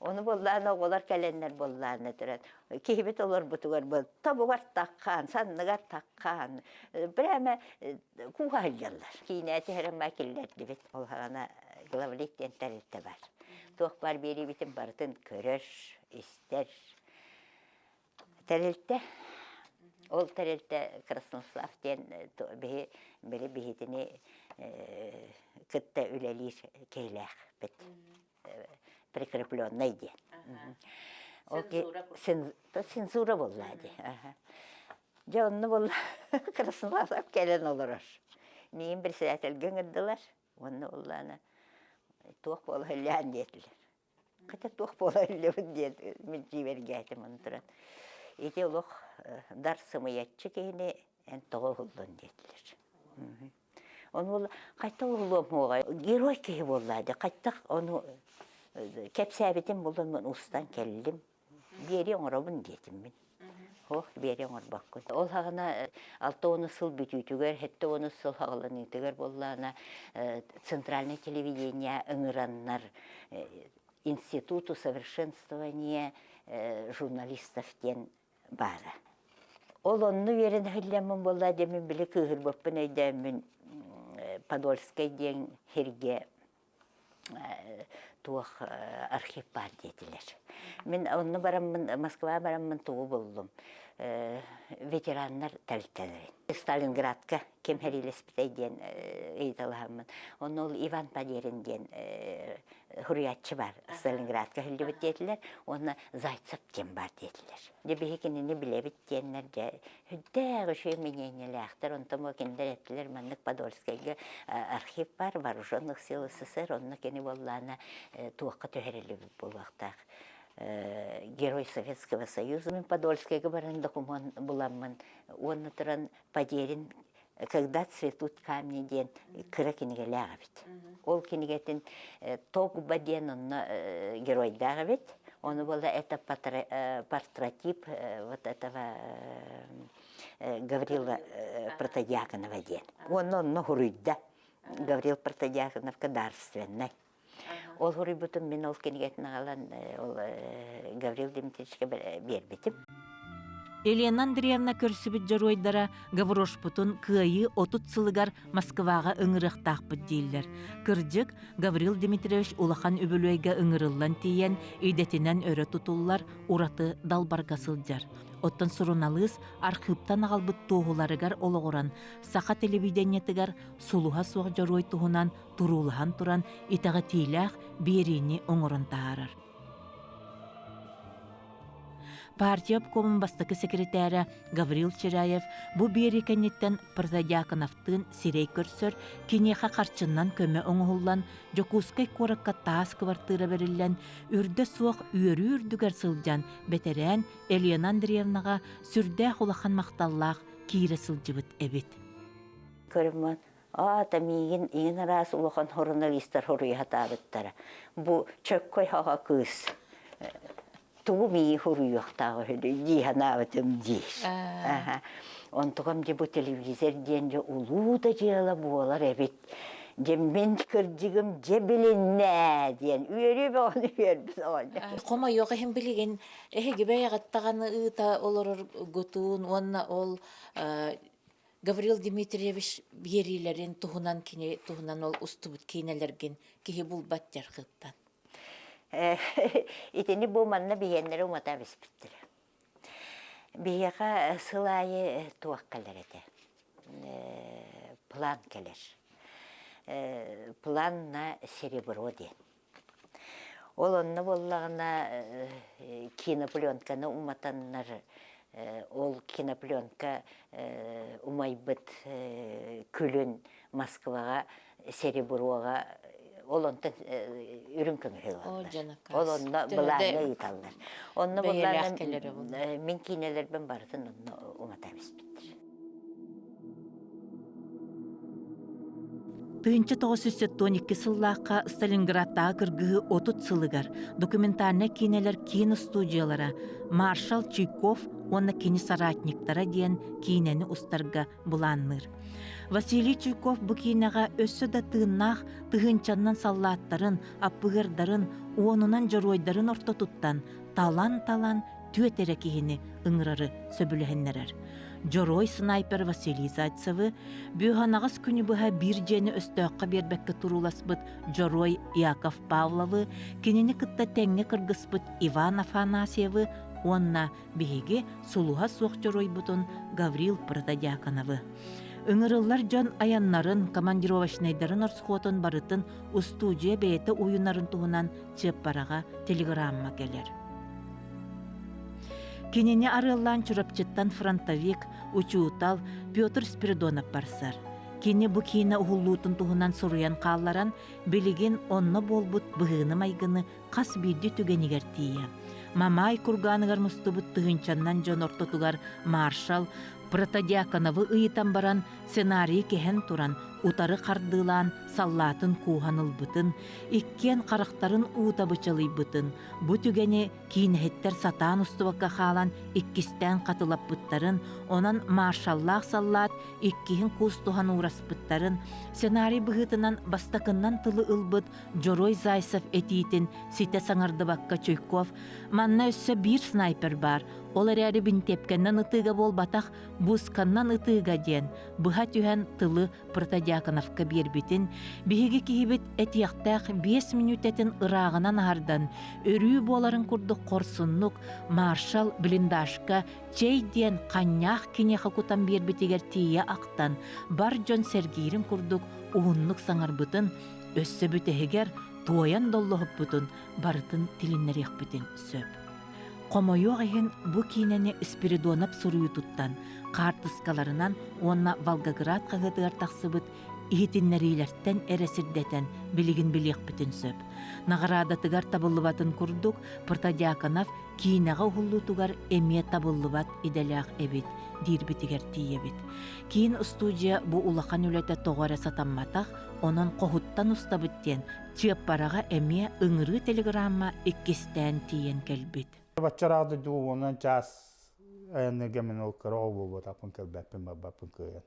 Оны болланы оголар каленнер болланы турат. Кебет олар бутугар бол. Табугар таккан, санныгар таккан. Прямо кугаллар. Кинети херема киллер дибет. Ол хана главликтен таритте бар. Тох бар бери битин бартын көрөр, истер. Тәрелтте, ол тәрелтте Краснослав ден бері бейетіне күтті үлелер кейләқ бет, прикрепленный ден. Цензура болады. Жоғынны бол Краснослав кәлін олырыр. Нейін бір сәтіл гөңірділер, оны оланы тоқ болы үлән детілер. Қыта тоқ болы үлән деді, мен жіберге айтым оны тұран. Ете олық дар сымаятчы кейіне ән тоғы ғылдың деділер. Оны ол қайта ұлым оға герой кей болады. Қайттақ оны кәпсәбетін болын мен ұстан кәлілім. Бері оңырабын дедім мен. Оқ, бері оңыр баққын. Ол хағына 6-10 сыл бүтүйтігер, 7-10 сыл хағылын етігер боллағына центральное телевидение ыңыраннар, институту совершенствования журналистов ден бара. Ол онны верен хиллемін болла демен білі күйір бөппін өйдемін Подольскай ден херге туық архив бар деділер. Мен онны барамын, Москва барамын туғы болдым. ветераннар тәліттәлерін. Сталинградка кем хәрилеспітей ден ейталығамын. Оны ол Иван Падерин ден хуриятчы бар. Сталинградка хәлдебет детілер, оны Зайцев ден бар детілер. Дебехекенені білебет денлер, хүддәғі шөй мененелі ақтыр, онтым өкендер еттілер, маннык Подольскайға архив бар, вооруженных сил СССР, онына кені болланы туаққа төхерелі болуақтақ. Герой Советского Союза. Мен Подольскайға барын документ буламын. Оны тұран Падерин, когда цветут камни ден, кыра кенеге лағабет. Ол кенегетін тоғыба ден оны геройдағы бет. Оны болды это портротип вот этого Гаврила Протодиаконова ден. Оны хуруйда. Гаврил Протодиаконовка дарственный. Ол хурый бүтін мен ол кенегетін ағалан Гаврил Дмитриевичке бербетім.
Елена Андреевна көрсібіт жаройдара Гаврош бұтын күйі отут сылыгар Москваға ұңырықтақпыт дейлер. Кырджык Гаврил Дмитриевич улахан үбілуйға ұңырылан тейен үйдетінен өрі тұтулар ураты далбарға сылжар. Оттан сұруналыз архивтан ағалбыт тоғыларыгар олығыран, сақа телевидениетігар сұлуға соқ жарой тұғынан тұрулыған тұран итаға тейләқ берені оңырын тағарар. Партия обкомын бастықы секретәрі Гаврил Чираев бұ бері кәнеттен Протодиаконовтың сирей көрсір, кенеға қарчыннан көмі оңғылан, жокускай қорыққа таас квартыра берілен, үрді суық үйірі үрдігер сылжан, бәтерән Елена Андреевнаға сүрді құлақан мақталлақ кейірі сылжыбыт әбет.
Көрімін, тамиген ең арас ұлақан журналистер хорыйға табыттары. Бұ чөккөй хаға кыз. Туми хуруюқтағы хөді, дейханабытым дейш. Онтығым де бұл телевизор дейінже ұлу да жела болар әбет. Мен кірдігім же білінне дейін. Үйері бі оны үйербіз оңды.
Қома йоғы хем білеген, әхеге бәйіғаттағаны ұйта олар ғытуын, онна ол Гаврил Дмитриевич берилерін тұғынан кене, тұғынан ол ұстыбыт кейнелерген кейі бұл баттер қыптан.
Итini bu manna biyenleri umata bispittir. Biyaka sılayı tuak kalır ete. Plan kalır. Planna серебро den. Ol onna bollağına kinoplyonkanı umatanlar. Ol kinoplionka umaybıt külün Moskvaga сереброға Олонтан үрін көмірі олар. Олонда бұлағына ұйталар. Онны бұлағын мен кейнелербен бардың онны ұматамыз біттір.
Тыынчы 1912 сыллаққа Сталинградтағы кыргығы отут сылыгар, документарны кейнелер кино студиялара, Маршал Чуйков, онна кені соратниктара дейін кейнені ұстарға бұланныр. Василий Чуйков бұ кейнеға өссі да тыыннақ тыынчаннан саллаттарын, аппығырдарын, онынан жаройдарын орта тұттан, талан-талан түйетере кейіні ұңырары сөбілігеннерер. Жорой снайпер Василий Зайцевы, бүйханағыз күні бұға бір жені өстөққа бербәккі тұруласпыт Жорой Яков Павловы, кенені кытта тәңне кыргыспыт Иван Афанасьевы, онна бігеге сұлуға соқ Жорой бұтын Гаврил Протодиаконовы. Үңіріллар жон аяннарын, командировочнайдарын орсуғытын барытын устудия бәйеті ойынарын туғынан чеп бараға телеграмма келер. Кенене арылан чурапчыттан фронтовик, учуутал Петр Спиридонов барсар. Кене бұ кейіне ұғылуытын туғынан сұруян қалларан, білеген онны болбут бұғыны майгыны қас бүйді түгенігер тие. Мамай курғанығар мұстыбыт тұғынчаннан жон ортотугар маршал, Протодиаконовы ыйтан баран сценарий кehen туран, утары қардылан саллатын куғаныл бұтын, иккен қарақтарын уыта бычалый бұтын. Бұ түгені кейінхеттер сатан ұстываққа қалан иккістен қатылап бұттарын, онан маршаллақ саллат иккиhin кустуған урас бұттарын, сценарий бұғытынан бастақыннан тылы ылбыт Жорой Зайцев этийтін сите саңарды баққа Чуйков, манна өссі бір снайпер бар, Ол әрі бинтепкеннен ытыга болбатах бусканнан ытыга ден быха түһэн тылы Протодиаконовка бербитин, биһиги киһибит этияқтақ 5 минут этин ыраагынан аһардан өрүү боларын курдук корсуннук маршал блиндашка чей диэн каннях кинеха кутан бербитигер тия актан бар жон сергирин курдук ууннук саңарбытын өссө бүтэһигер туоян доллоһуппутун барытын тилиннерияхпытын сөп. Комойуақ ехін бұ кейнені Спиридонап сұруы туттан, қартыскаларынан онна Волгоград қағыдығар тақсыбыт ихитиннерилерттен әресірдетен білігін білек бүтін сөп. Нағарадатыгар табылыбатын күрдік, Протодиаконов кейнаға ұғылутугар әме табылыбат иделяқ әбет, дирбитигер тиебет. Кейін студия бұ улақан үлеті тоғары сатамматақ, онын қоғыттан ұстабыттен, чеп бараға әме ұңыры телеграмма иккестен тиен кәлбет.
Бачарады ду онан час аянныга мен ол кыроо болбот апын келбеппин бапын кыйын.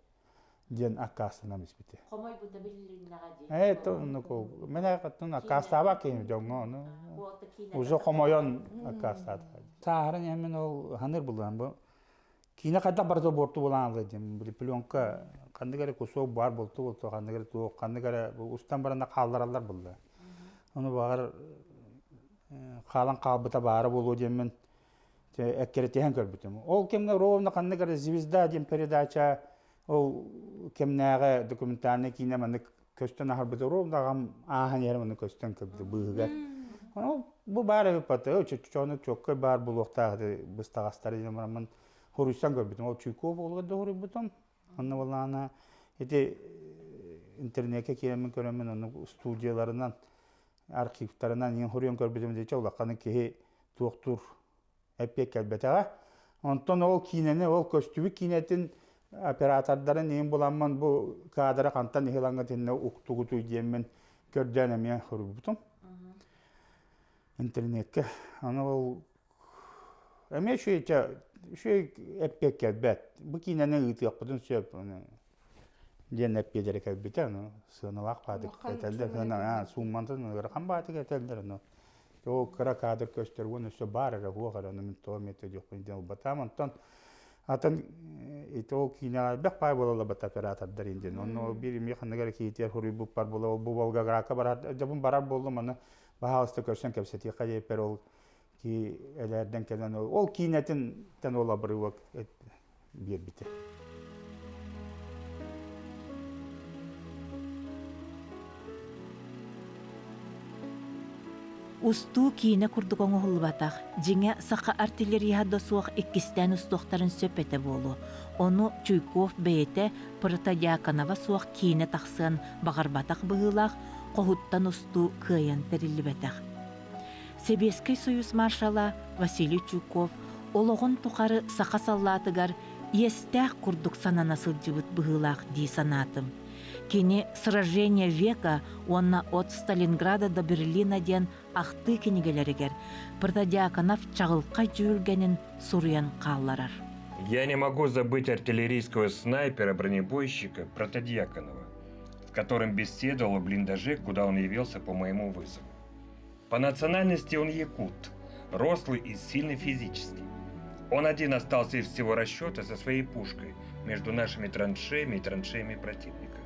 Ден акасына миспите.
Комой бута билиннага ди.
То нуко мене катын акастаба кейин жоңго. Уже комойон акастада. Сахарын эмен ол ханыр булган бу. Кийине кайда барды борту булган дем. Бир пленка кандыгары кусок бар болту кандыгары тоо кандыгары устан баранда калдыралар булды. Аны багыр қалан қалбыта бары болу демен әккеретеген көрбітім. Ол кемне ровно қандығыр звезда дем передача, ол кемнеға документарны кейіне мәнді көстен ақырбыты ровно ағам ағын ерім мәнді көстен көбді бұғығар. Бұл бары өппаты, чөчөні чөккөй бар бұл оқтағы бұстағастары демен мән хорустан көрбітім. Ол чүйков олғады хору бұтым. Оны олағына интернетке келемен көремен оны студияларынан архивтарынан ең хорыйын көрбедім дейче олаққаны кеге туқтур әппек кәлбетаға. Онтон ол кейнені, ол көстүбі кейнетін оператордарын ең боламын бұл кадыры қантан ехелаңға теніне ұқтуғыту деймен көрден әмен хоры бұтым. Интернетке. Аны ол әме шөй әппек кәлбет. Бұл кейнені ұйтық бұтын сөп. Ден әппедері кәлбеті, сығынылақ бадық кәтелдер, суыммантын ұрған бадық кәтелдер. Ол қыра кадыр көстер, оны өсі бар әрі оғыр, оны мен тоғы метод жоқ ден ұлбатам. Атын ол кейінеға бәк бай болалы бат оператордар енден. Оны бір меқанығар кейтер құры бұп бар болы, бұл Волгоградқа барар, жабын барар болдым, оны бағалысты көрсен кәпсеті қайепер ол әлерден кәден ол кейінетін тән ола бір өк бер біті.
Усту кийине курдук оңоһулбатах, жиңе сақа артиллерияда суох иккистен устуохтарын сөпете болу. Ону Чуйков бейте Протодиаконова суох кийине тахсын бағарбатах быһылах, қоһуттан усту кыйын терилибетах. Советский Союз маршала Василий Чуйков ологон тухары сақа саллатыгар естәх курдук санана сылжыбыт быһылах ди санатым. Кини сражение века онна от Сталинграда до Берлина ден ахты кенигелеригер Протодиаконов чагылка жүргенин суруян калларар.
Я не могу забыть артиллерийского снайпера-бронебойщика Протодиаконова, с которым беседовал в блиндаже, куда он явился по моему вызову. По национальности он якут, рослый и сильный физически. Он один остался из всего расчета со своей пушкой между нашими траншеями и траншеями противника.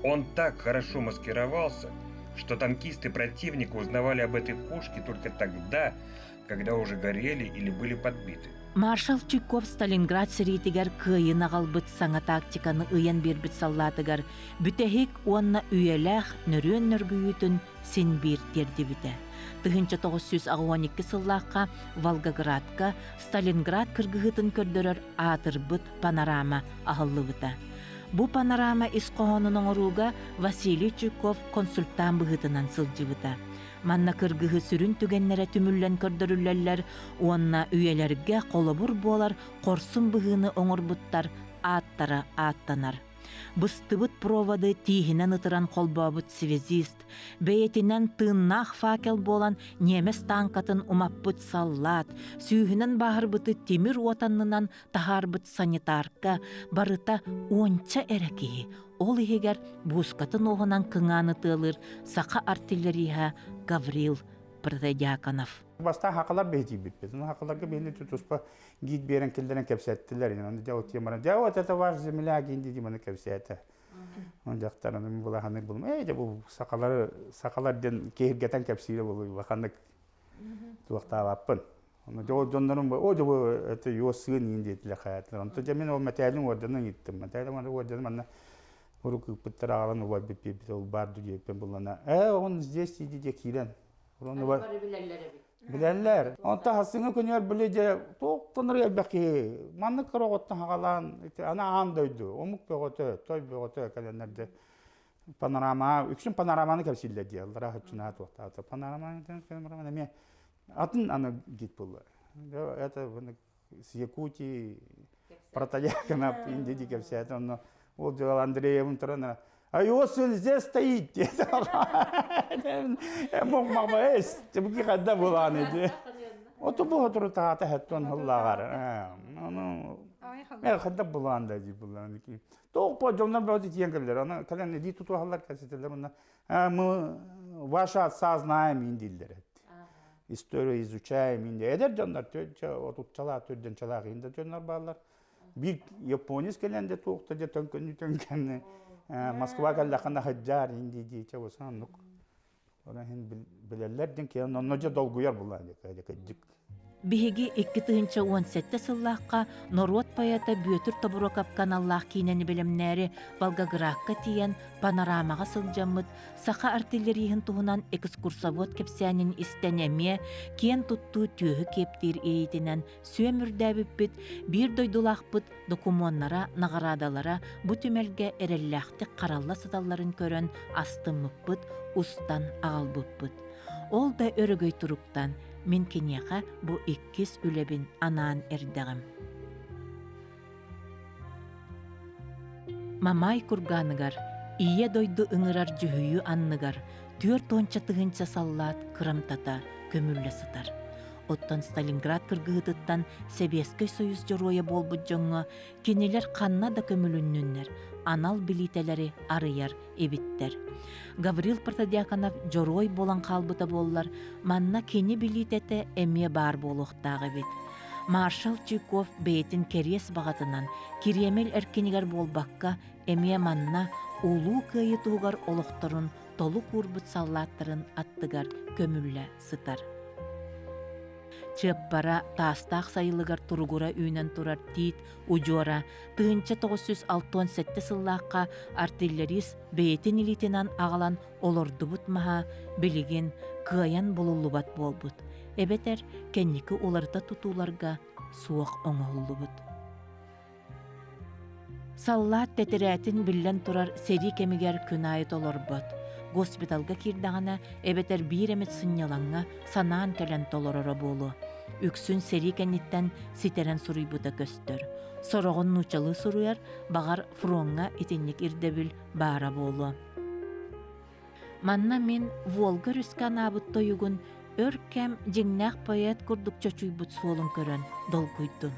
Он так хорошо маскировался, что танкисты противника узнавали об этой пушке только тогда, когда уже горели или были подбиты.
Маршал Чуйков Сталинград сиритигер кыйын агалбыт саңа тактиканы ыян бербит саллатыгар, бүтехик онна үйелэх нөрөн нөргүйүтүн синбир тердибите. 1912 сыллаққа Волгоградка Сталинград кыргыгытын көрдөрөр атырбыт панорама ахыллыбыта. Бу панорама исқоғонының оруға Василий Чуйков консультан бұғытынан сылжыбыта. Манна кыргыгы сүрін түгеннері түмүллен көрдөрүлләлләр, онна үйелерге қолыбыр болар, қорсын бұғыны оңырбыттар, аттара аттанар. Быстыбыт проводы тихинен ытыран қолбабыт связист, бейетинен тыннақ факел болан немес танкатын умаппыт саллат, сүйінен бағырбыты темір отанынан тахарбыт санитарка, барыта онча әрекеи. Ол егер бускатын оғынан кыңаны тылыр сақа артиллерия Гаврил Протодиаконов.
Баста хақалар бейти битпет. Ну хақаларға бейли тұспа гид берен келдерен кепсеттілер. Оны да от темара. Да вот это ваш земля гинди деманы кепсетті. Он жақтарының бұл ақанық болым. Де бұл сақалардан кейіргетен кепсейлі бұл ақанық туақтап аппын. Оны жонларын бұл, о бұл это йосығын енді етілі қаяттыр. Оны да мен ол мәтәлінің ордының еттім. Мәтәлінің ордының манна ұрық үппіттір ағалан ұлай беппеппет ол барды жеппен бұлана. Он здесь иди де кейлен. Біләлләр. Онта хасыңы күнер біледе тоқтыныр әлбәкі. Манны қырағыттың ағалан, ана андойды. Омық беғоты, той беғоты кәленлерді. Панорамаа, үксін панораманы кәпсілдеді. Аллара хатчына тоқтады. Панораманы мен атын аны гит болды. Это с Якутии, Протодиаконов, индиди кәпседі. Ол жол Андреевым тұрына. А Иосиф здесь стоит. Мог мама есть. Тебе когда была не? Вот было то тата хаттон халлагар. Я когда была анда ди была. То по жоннар бади тиенгелер. Ана кален ди туту халлар касетелер. Мы ваше отца знаем индилер. Историю изучаем инди. Эдер жоннар тут чала түрден чала инде жоннар балар. Бир японец келенде тоқта же төнкөн Москва каллахана хаджар инди диче болсан нук. Ора хин билелерден ки онно же долгуяр булар дик.
Биһиги 2017 сыллааққа Норот паята бүйөтүр тобуро капкан Аллах кинени билемнери Волгоградка тиен панорамага сылжаммыт саха артиллерийин туһунан экскурсовод кепсянин истенеме кен туттуу түйүхү кептир эйтинен сүйөмүрдәбиппит бир дойдулаахпыт докумоннара нагарадалара бу түмелге эреллахтык каралла сыталларын көрөн астыммыппыт устан агалбыппыт. Ол да өрөгөй туруктан мен кенеға бұ иккис үлебін анаан эрдегім. Мамай курганыгар, ие дойду ыңырар жүхүйі анныгар, түр тонча тыгынча саллаат кырымтата көмүлле сытар. Оттан Сталинград кыргыытыттан Советский Союз жороя болбут жоңға кенелер қанна да көмүлүннүннер, анал билителери арыяр эбиттер. Гаврил Протодиаконов жорой болан қалбыта боллар, манна кені билитете эме бар болуқтағы бит. Маршал Чуйков бейтін керес бағатынан киремел әркенігер болбаққа эме манна улуу кыйы туғар олықтырын толу курбут саллаттырын аттыгар көмүлле сытар. Чыппара тастақ сайылыгар тургура үйнен турар тит ужора 1967 сыллаққа артиллерист бейтін илитинан ағалан олордубут маха билигин кыян болулубат болбут. Эбетер кенники оларда тутуларга суық оңоллубут. Саллат тетерәтин билен турар сери кемигер күнайыт олорбут. Госпиталга кирдағана эбетер биремет сыннялаңа санаан кәлен толорора болу. Үксүн сери кәнниттен ситерен суруйбута көстөр. Сороғын нучалы суруяр, бағар фронга итинник ирдебіл бара болу. Манна мен Волга рүскан абытта югун өркем жеңнәқ паят күрдік чөчуйбут суолын көрін дол күйдім.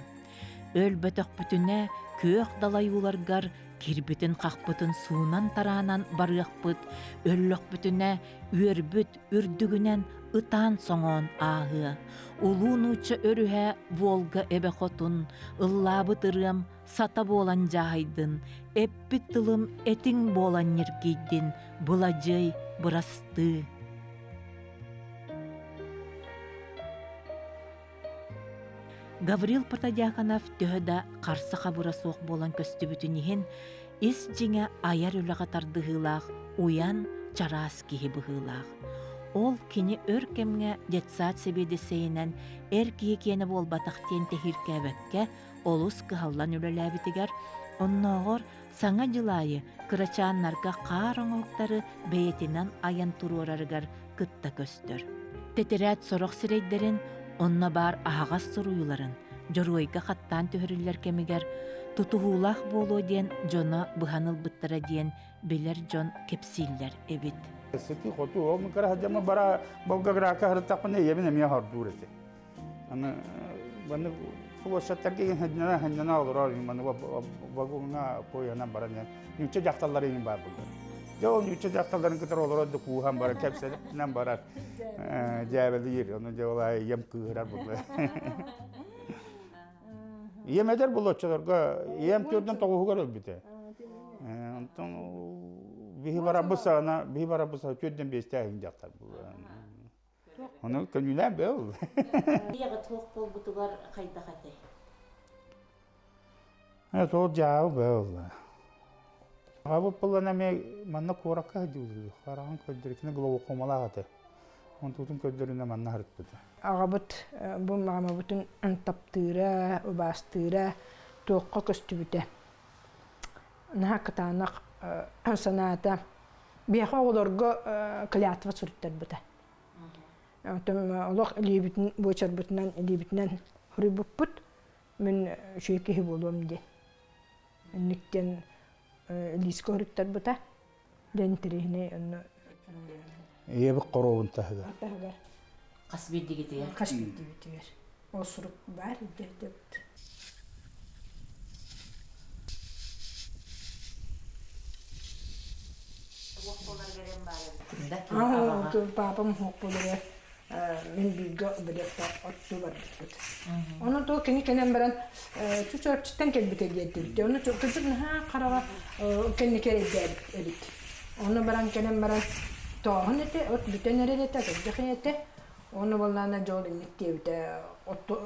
Өл бөтөк бүтіне көк далайуларгар кирбитин қақпытын суунан тараанан барыақпыт, өллөк бүтіне үрбүт үрдүгінен ытан соңон ағы. Улуун уча өрүхэ Волга эбе хотун, ыллабыт ырым сата болан жайдын, эппит тылым этиң болан неркейдин, былажай бырасты. Гаврил Протодиаконов төһөдө қарсы қабыра соқ болан көстүбүтүнихин ис жиңе аяр үліға тардығылақ, уян чарас кихи бұғылақ. Ол кені өркемге детсат себедесейінен эр киекені бол батақтен техиркәбәкке олус кыхаллан үлеләбітігер, онноғыр саңа жылайы кырачааннарға қарың оқтары бәйетінен аян турурарыгар кытта көстір. Тетерәт сорық сірейдерін онна бар ағас сұруйларын, жоруайға қаттан төхірілер кемігер, тұтуғулақ болу ден жона бұханыл бұттыра ден белер жон кепсиллер эбит.
Сети хоту о мукара хаджама бара Волгоградка хартақыне ебіне мия хардур ете. Аны баны фулошаттарге ханнана олорар, маны вагонга пояна баран. Нүче жақталар ең бар болды. Жол үче жакталарын кытыр олор да кууган бара кепселиптен барар. Жабелди йер, onu жолай ем кыгырар булду. Емедер болочолорго ем көрдөн тогугар өлбүтө. Онтон бихи барабыса көддөн бестягин жактар бул. Onu könülen bel.
Яга тоқ бол бутугар кайда кате.
То жау бел. Абып булана ме манна коракка дию. Харан көддөрүнө глобу комалагаты. Онтутун көддөрүнө манна харыпты.
Агабыт бу мама бутун антаптыра, убастыра, тоққа көстүбүтэ. Нахакатанак саната бияха олорго клятва сүрүттөр бута. Атым Аллах либитин бочарбытынан либитинен хурибуппут мен шүйкеһи болом ди. Никтен лиско хуруттар бута. Дентирихне аны
Эбик коровун тахга.
тахга
Касбиддигите.
каспиддигитер. Осуруп бар деп. Папам хокполуре мен билге билетте отту бар бит. Оны то кенен баран чучуп читтен келбите диетти. Оны чучуп карага кенне керек эдит. Оны баран кенен баран тоон эте от битенерете тагыхете. Оны боллана жол иннектебите отту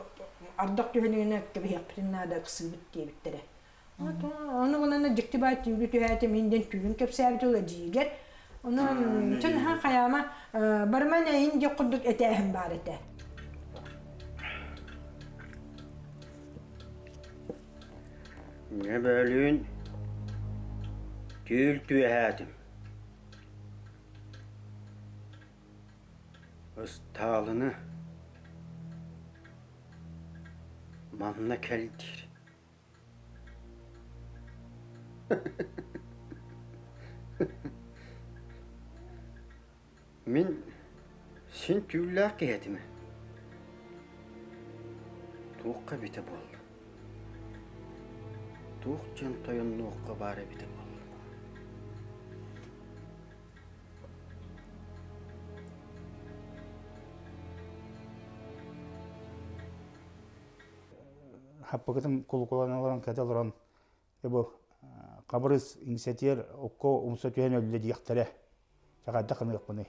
ардак түһөнүнө кебиһэппинада кысыбыт диебиттере. Оны боллана жиктибайт түгүтүһәте менден түгүн кепсәбитүлө жигер. Onun için ha kayama barman ince kuduk etehim barete.
Ne bölün? Tül tüyhədim. Istalını manna keldir. Min sen tüyler kıyetimi. Tuğqa bite bol. Tuğçın toyun nuğqa bari bite bol.
Хаппакытым кулкуланаларын каталаран bu kabırız inisiyatif okko umsatühen öldü diyektere. Çakadda kanı yapmanı.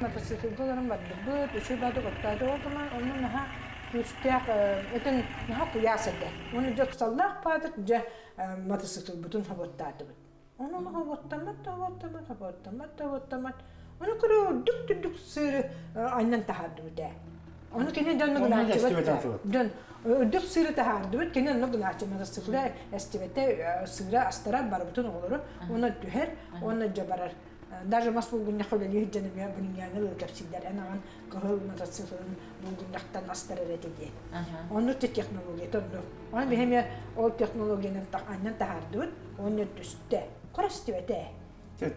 Motosikletlerim vardı. Bu düşü badı kottaydı. O zaman onun naha üstek etin naha kıyasıdı. Onu çok sallak padık ja motosiklet bütün habottaydı. Onu habottamat. Onu kuru dük sürü aynen tahardı bu da. Onu kene canlı gınaçı. Dön dük sürü tahardı. Kene no gınaçı motosiklet estivete sürü astara barbutun olur. Onu düher, onu jabarar. Даже мас булгун нахоле лихжене мен бунун яны кепсилдер анан кыл мотоциклын булгун нактан астар эретеди. Onu технология тодду. Аны бехеме ол технологияны так аннан тахардыт, оны түстө. Көрөстүбөтө.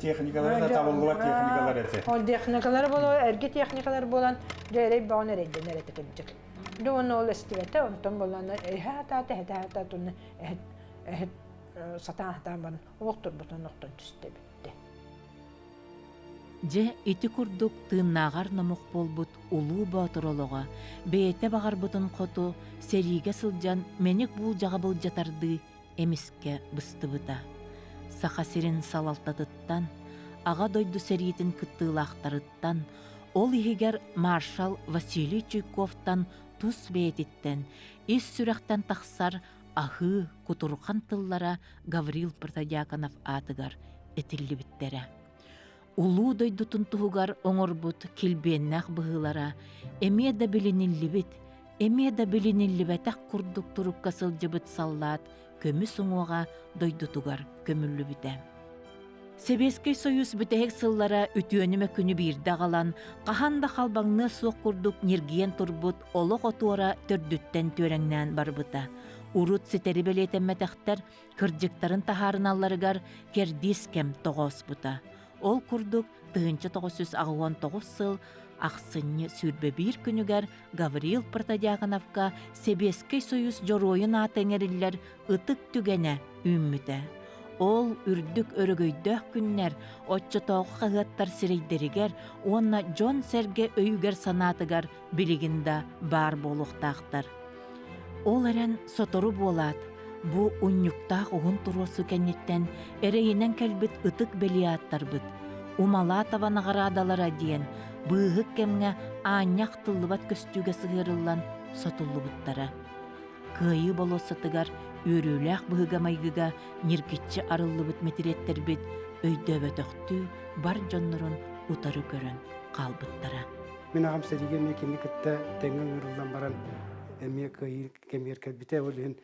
Техникалар да табылгыла техникалар эте.
Ол техникалар боло, эрге техникалар болан жерей бааны эреден эрете келжек. Дон ол эстибете, онтон болан хата туны сатаатан бан октур бутун октон түстө.
Же ити курдук тыыннаагар намук болбут улуу батыролога бейте багар бутун коту сериге сылжан меник бул жага былжатарды эмиске быстыбыта. Саха сирин салалтатыттан, ага дойду сериитин кыттыылаактарыттан, ол ихигер маршал Василий Чуйковтан тус беетиттен, ис сүрәхтен тахсар ахы кутурхан тыллара Гаврил Протодиаконов атыгар этиллибиттере. Улуу дойдутун туһугар оңорбут килбиэннээх быһыылара, эмиэ да билиниллибэтэх курдук турукка сылдьыбыт саллаат көмүс уҥуоҕа дойдутугар көмүллүбүтэ. Советский Союз бүтэһик сыллара үтүөнүмэ күнү биирдэ аҕалан, хаһан да халбаҥны суох курдук ниргиен турбут олох отуора төрдүттэн түөрэҥнээн барбыта. Урут ситери белиэтэммэтэхтэр кырдьыктарын таһаарыналларыгар кердис-кэм тоҕооспута. Ол курдук 1999 сыл ақсынны сүрбе бир күнүгер Гаврил Протодиаконовка Советский Союз жоройын атыңериллер ытык түгене үммүтэ. Ол үрдүк өрөгөйдөх күннер, отчотоғы қағыттар сирейдерігер, онна Джон Серге өйгер санатыгар билигинда бар болуқтақтар. Ол әрен сотору болат, бу уннюктақ уғын туросу кәнеттен әрейінен кәлбіт ытык белияттар бұд. Умала таванағарадалара дейін, бұғық кемге аняқ тыллыбат көстүге сығырылан сотуллы бұттара. Кыйы болосатыгар өріләқ бұғыға майгыға нергетчі арылы бұт метиреттер бет өйдөбі төқтү бар жоннырын утары көрін қалбыттара.
Мен ағам сәріге мекені күтті тәңін ұрылдан баран әме кыйы кемер кәлбіте олығын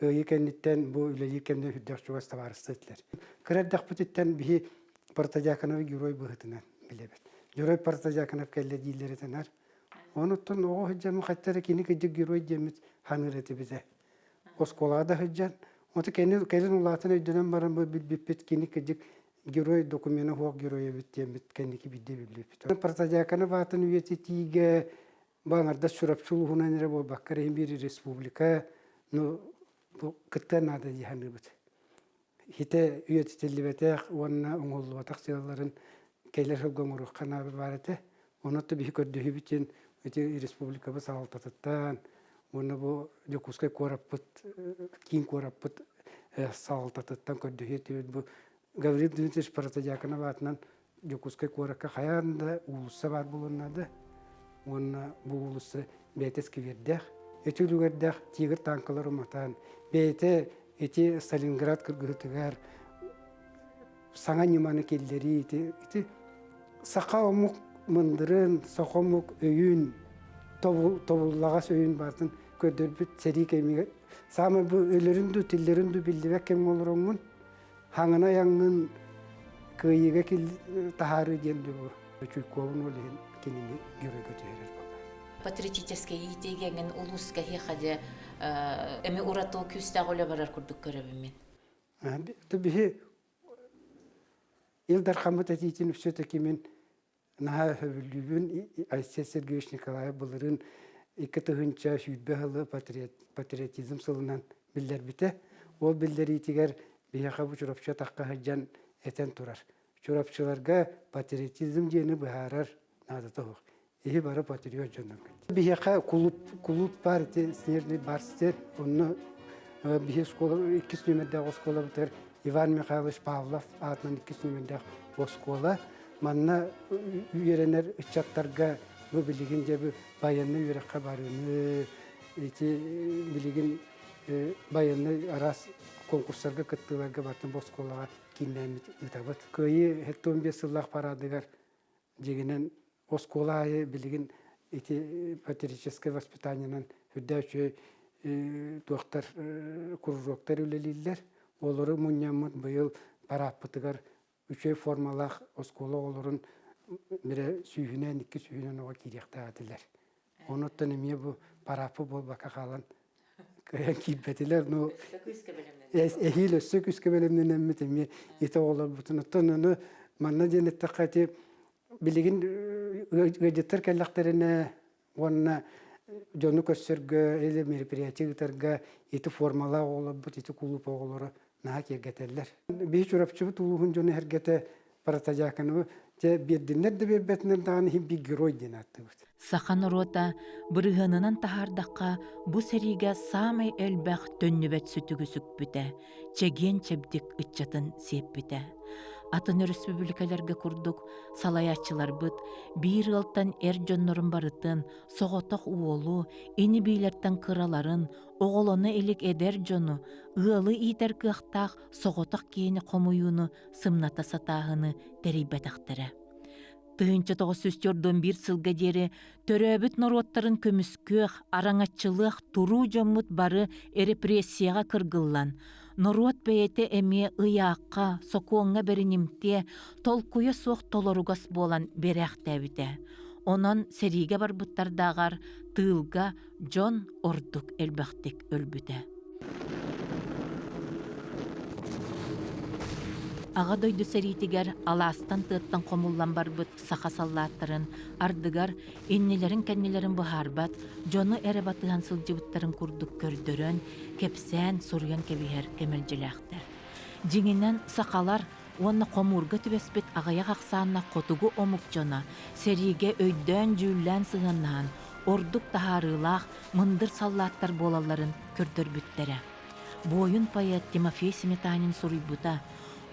кыйы кәнеттен бұл үлелі кемден хүддәқ жоғас табарысты етлер. Кірәддәқ бұтеттен бігі Партадиаконов герой бұғытынан білебет. Герой Партадиаконов кәлі дейлері тәнар. Онуттан оғы хүджамы қаттары кені күдді герой демет ханыр еті бізе. Осколада хүджан. Оты кәлін ұлатын өйденен баран бұл білбеппет кені күдді герой докумені хоқ герой өбет демет кәнекі білді білбеппет. Партадиаконов атын үйеті тиге бағарда сүрапшыл ұғынан әрі бол баққар ең бері республика күттен ады диханы бұд. Хите үйеті телебетек, онына оңғылы батақ сыяларын кәйлер жылғын ұрық қанабы бар еті. Онытты бі көрді хүбітен өте республика бұл сағалтатыттан, оны бұл жокускай көраппыт, кейін көраппыт сағалтатыттан көрді хүбіті. Гаврил Дмитриевич Партадиаконов атынан жокускай көракка қаярында ұлысы бар болынады. Оны бұл ұлысы бәйтескі вердек. Өте үлгердек тигір танкалар ұматан. Бәйті эти Сталинград кыргытыгар саңа неманы келдери эти сака омук мындырын сокомук өйүн тобуллагас өйүн бартын көдөрбүт сери кемиге самы бу өлөрүндү тиллерүндү билдибек кем олоромун хаңына яңын кыйыга кел тахары демди бу чуйковун олен кенини көрөгө терер
Патриотический идеяңын улуска хихаде эми урату күстә голы барар күрдүк көрөбүмен.
Бихи Илдар Хамат әтейтін все-таки мен наға хөвілігін Айсия Сергеевич Николай бұлырын екі тұғынша шүйдбәғылы патриотизм сылынан білдер біті. Ол білдер етігер бияға бұл жұрапша таққа ғаджан әтен тұрар. Жұрапшыларға патриотизм дені бұхарар надаты хоқ. Ехи бары патриот жондан. Бияға клуб бар, снежный барстер, оны бия школа, 2 нөмірдегі школа бұтыр. Иван Михайлович Павлов атынан 2 нөмірдегі школа. Манна үйеренер үтчаттарға бұл білеген жебі баянны үйерекқа барыны, білеген баянны арас конкурстарға күттілерге батын бұл школаға кейінлән мүтабыт. Көйі 15 сыллақ парадығар дегенен Осколае билигин эти патриотическое воспитаниянан хүддәче доктор кружоктар үлелилер. Олары муньямыт быйыл параппытыгар үче формалах оскола оларын бире сүйүнен 2 сүйүнен ова киректа адылар. Оноттан эме бу параппы болбака калан каян кийбетилер. Ну эхил өссө күскө белемнен эммет эме ите олар бутунуттан манна денеттакати билигин гыжыттар келлактерине онна жону көссөргө эле мероприятияларга эти формала олобут эти клуб оголору наа кергетелер. Беш урапчыбыт улугун жону хергете Партадиаконов те бирдинер де бербетинер даганы хибби герой денаттыбыт.
Сахан рота бырыгынынан тахардакка бу сериге самый элбах төннүбет сүтүгү сүкпүтэ, чеген чебдик ытчатын сеппүтэ. Атын республикаларга курдук, салаячылар быт, бир ылтан жоннорун барытын, соғоток уолу, ини бийлерден кыраларын, оголону элик эдер жону, ылы итер кыахтаах соғоток кийини комуюну сымната сатаагыны терейбетактары. Тыынчы 941 сылга дери төрөбүт нороттарын көмүскөөх, араңачылыах туруу жоммут бары репрессияга кыргыллан. Норот бейте эме ыяаққа, сокуонға беринимте, толкуя соқ толоругас болан беряқтәбіте. Онан сериге бар бұттардағар тылға Джон ордук элбәқтік өлбіте. Аға дойду серитигер аластан тыттан қомуллан бар бұт сақасаллаттарын, ардыгар иннелерін кәннелерін бұхарбат, жону әрі батыған сылжыбыттарын күрдік көрдірін, кепсән, сурян кебихер кемелжиләқтір. Жиңинен сақалар онна қомурга түбеспет ағаяқ ақсанна қотугу омукчона, сериге өйдөн жүллән сығыннан, ордук тахарылақ мындыр саллаттар болаларын көрдөрбүттере. Бойын поэт Тимофей Сметанин суруйбута,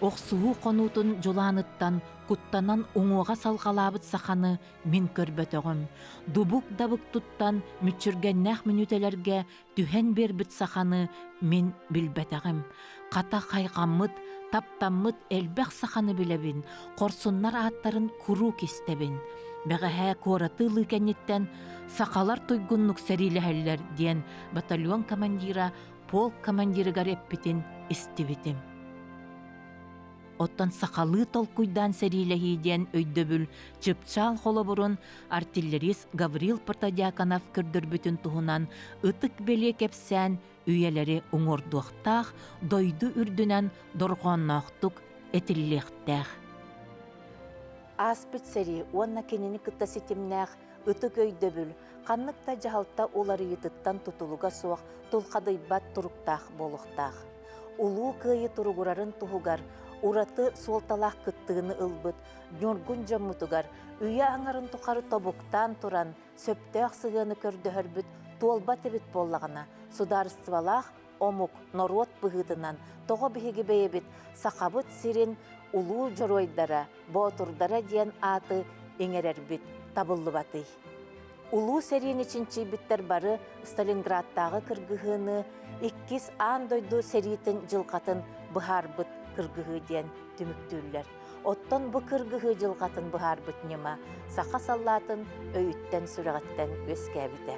оқсуғу қонутын жоланыттан куттанан оңуға салғалабыт сақаны мен көрбөтөғім. Дубук дабык туттан мүчіргеннәқ минутелерге түхен бербіт сақаны мен білбетәғім. Қата қайғамыт, таптамыт әлбәқ сақаны білебін, қорсуннар аттарын күру кестебін. Бәғәһә коратылы кәнеттен сақалар тойгуннук сәриләһәлләр диен батальон командира, полк командиры гареппитин истибитим. Оттан сақалы толкуйдан сәриләһи диен өйдөбүл чыпчал холобурун артиллерист Гаврил Протодиаконов көрдөрбүтүн туһунан ытык беле кепсән үйелери уңордуақтақ, дойду үрдүнен дорғоннақтук этиллектәқ.
Аспыт сәри, онна кенені кытта сетімнәқ, ытык өйдөбүл, қаннықта жағалта олары етіттан тұтылуға соқ, тұлқадый бат тұруқтақ болуқтақ. Улу күйі тұруғырарын тұғығар, ураты солталақ кыттығыны ылбыт, нөргүн жаммутугар, үйе аңарын тұқары тобуқтан туран, сөптәқ сығыны көрдіхөрбіт, туолба тебіт боллағына, сударыстывалақ, омук, норот бұғытынан, тоғы бігі бейбіт, сақабыт сирин, улу жоройдара, ботурдара диен аты еңерербіт, табылы баты. Улу серин içinчи биттер бары Сталинградтағы кыргыхыны, иккис андойду серитин жылқатын бұхарбыт кыргыхы диен түміктүллер. Оттон бұ кыргыхы жылқатын бұхарбыт нема, сақа саллатын өйіттен сүрағаттен өскәбіті.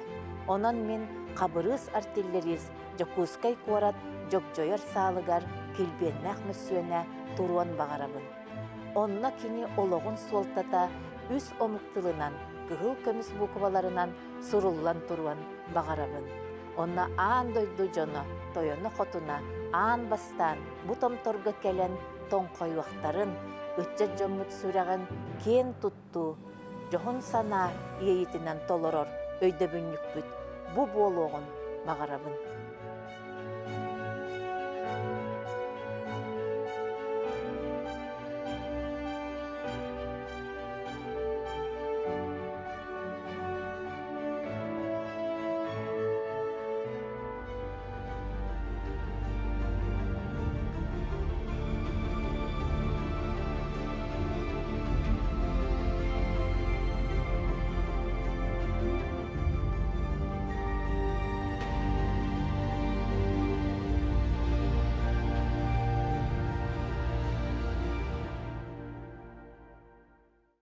Онан мен қабырыз артиллерист, жокускай корат, жокжойыр салыгар, келбеннәқ мүсүйіне тұруан бағарабын. Онна кені олығын солтата, үс омықтылынан, кығыл көміс букваларынан суруллан тұруан бағарабын. Онна аан дойду жоны, тойоны қотуна, аан бастан, бұтом торғы келен тоң қойуақтарын, үтчі жоммыт сүрәғын кен тұтту, жоғын сана иейтінен толорор, өйді бүннік бүт, бұ болуғын бағарабын.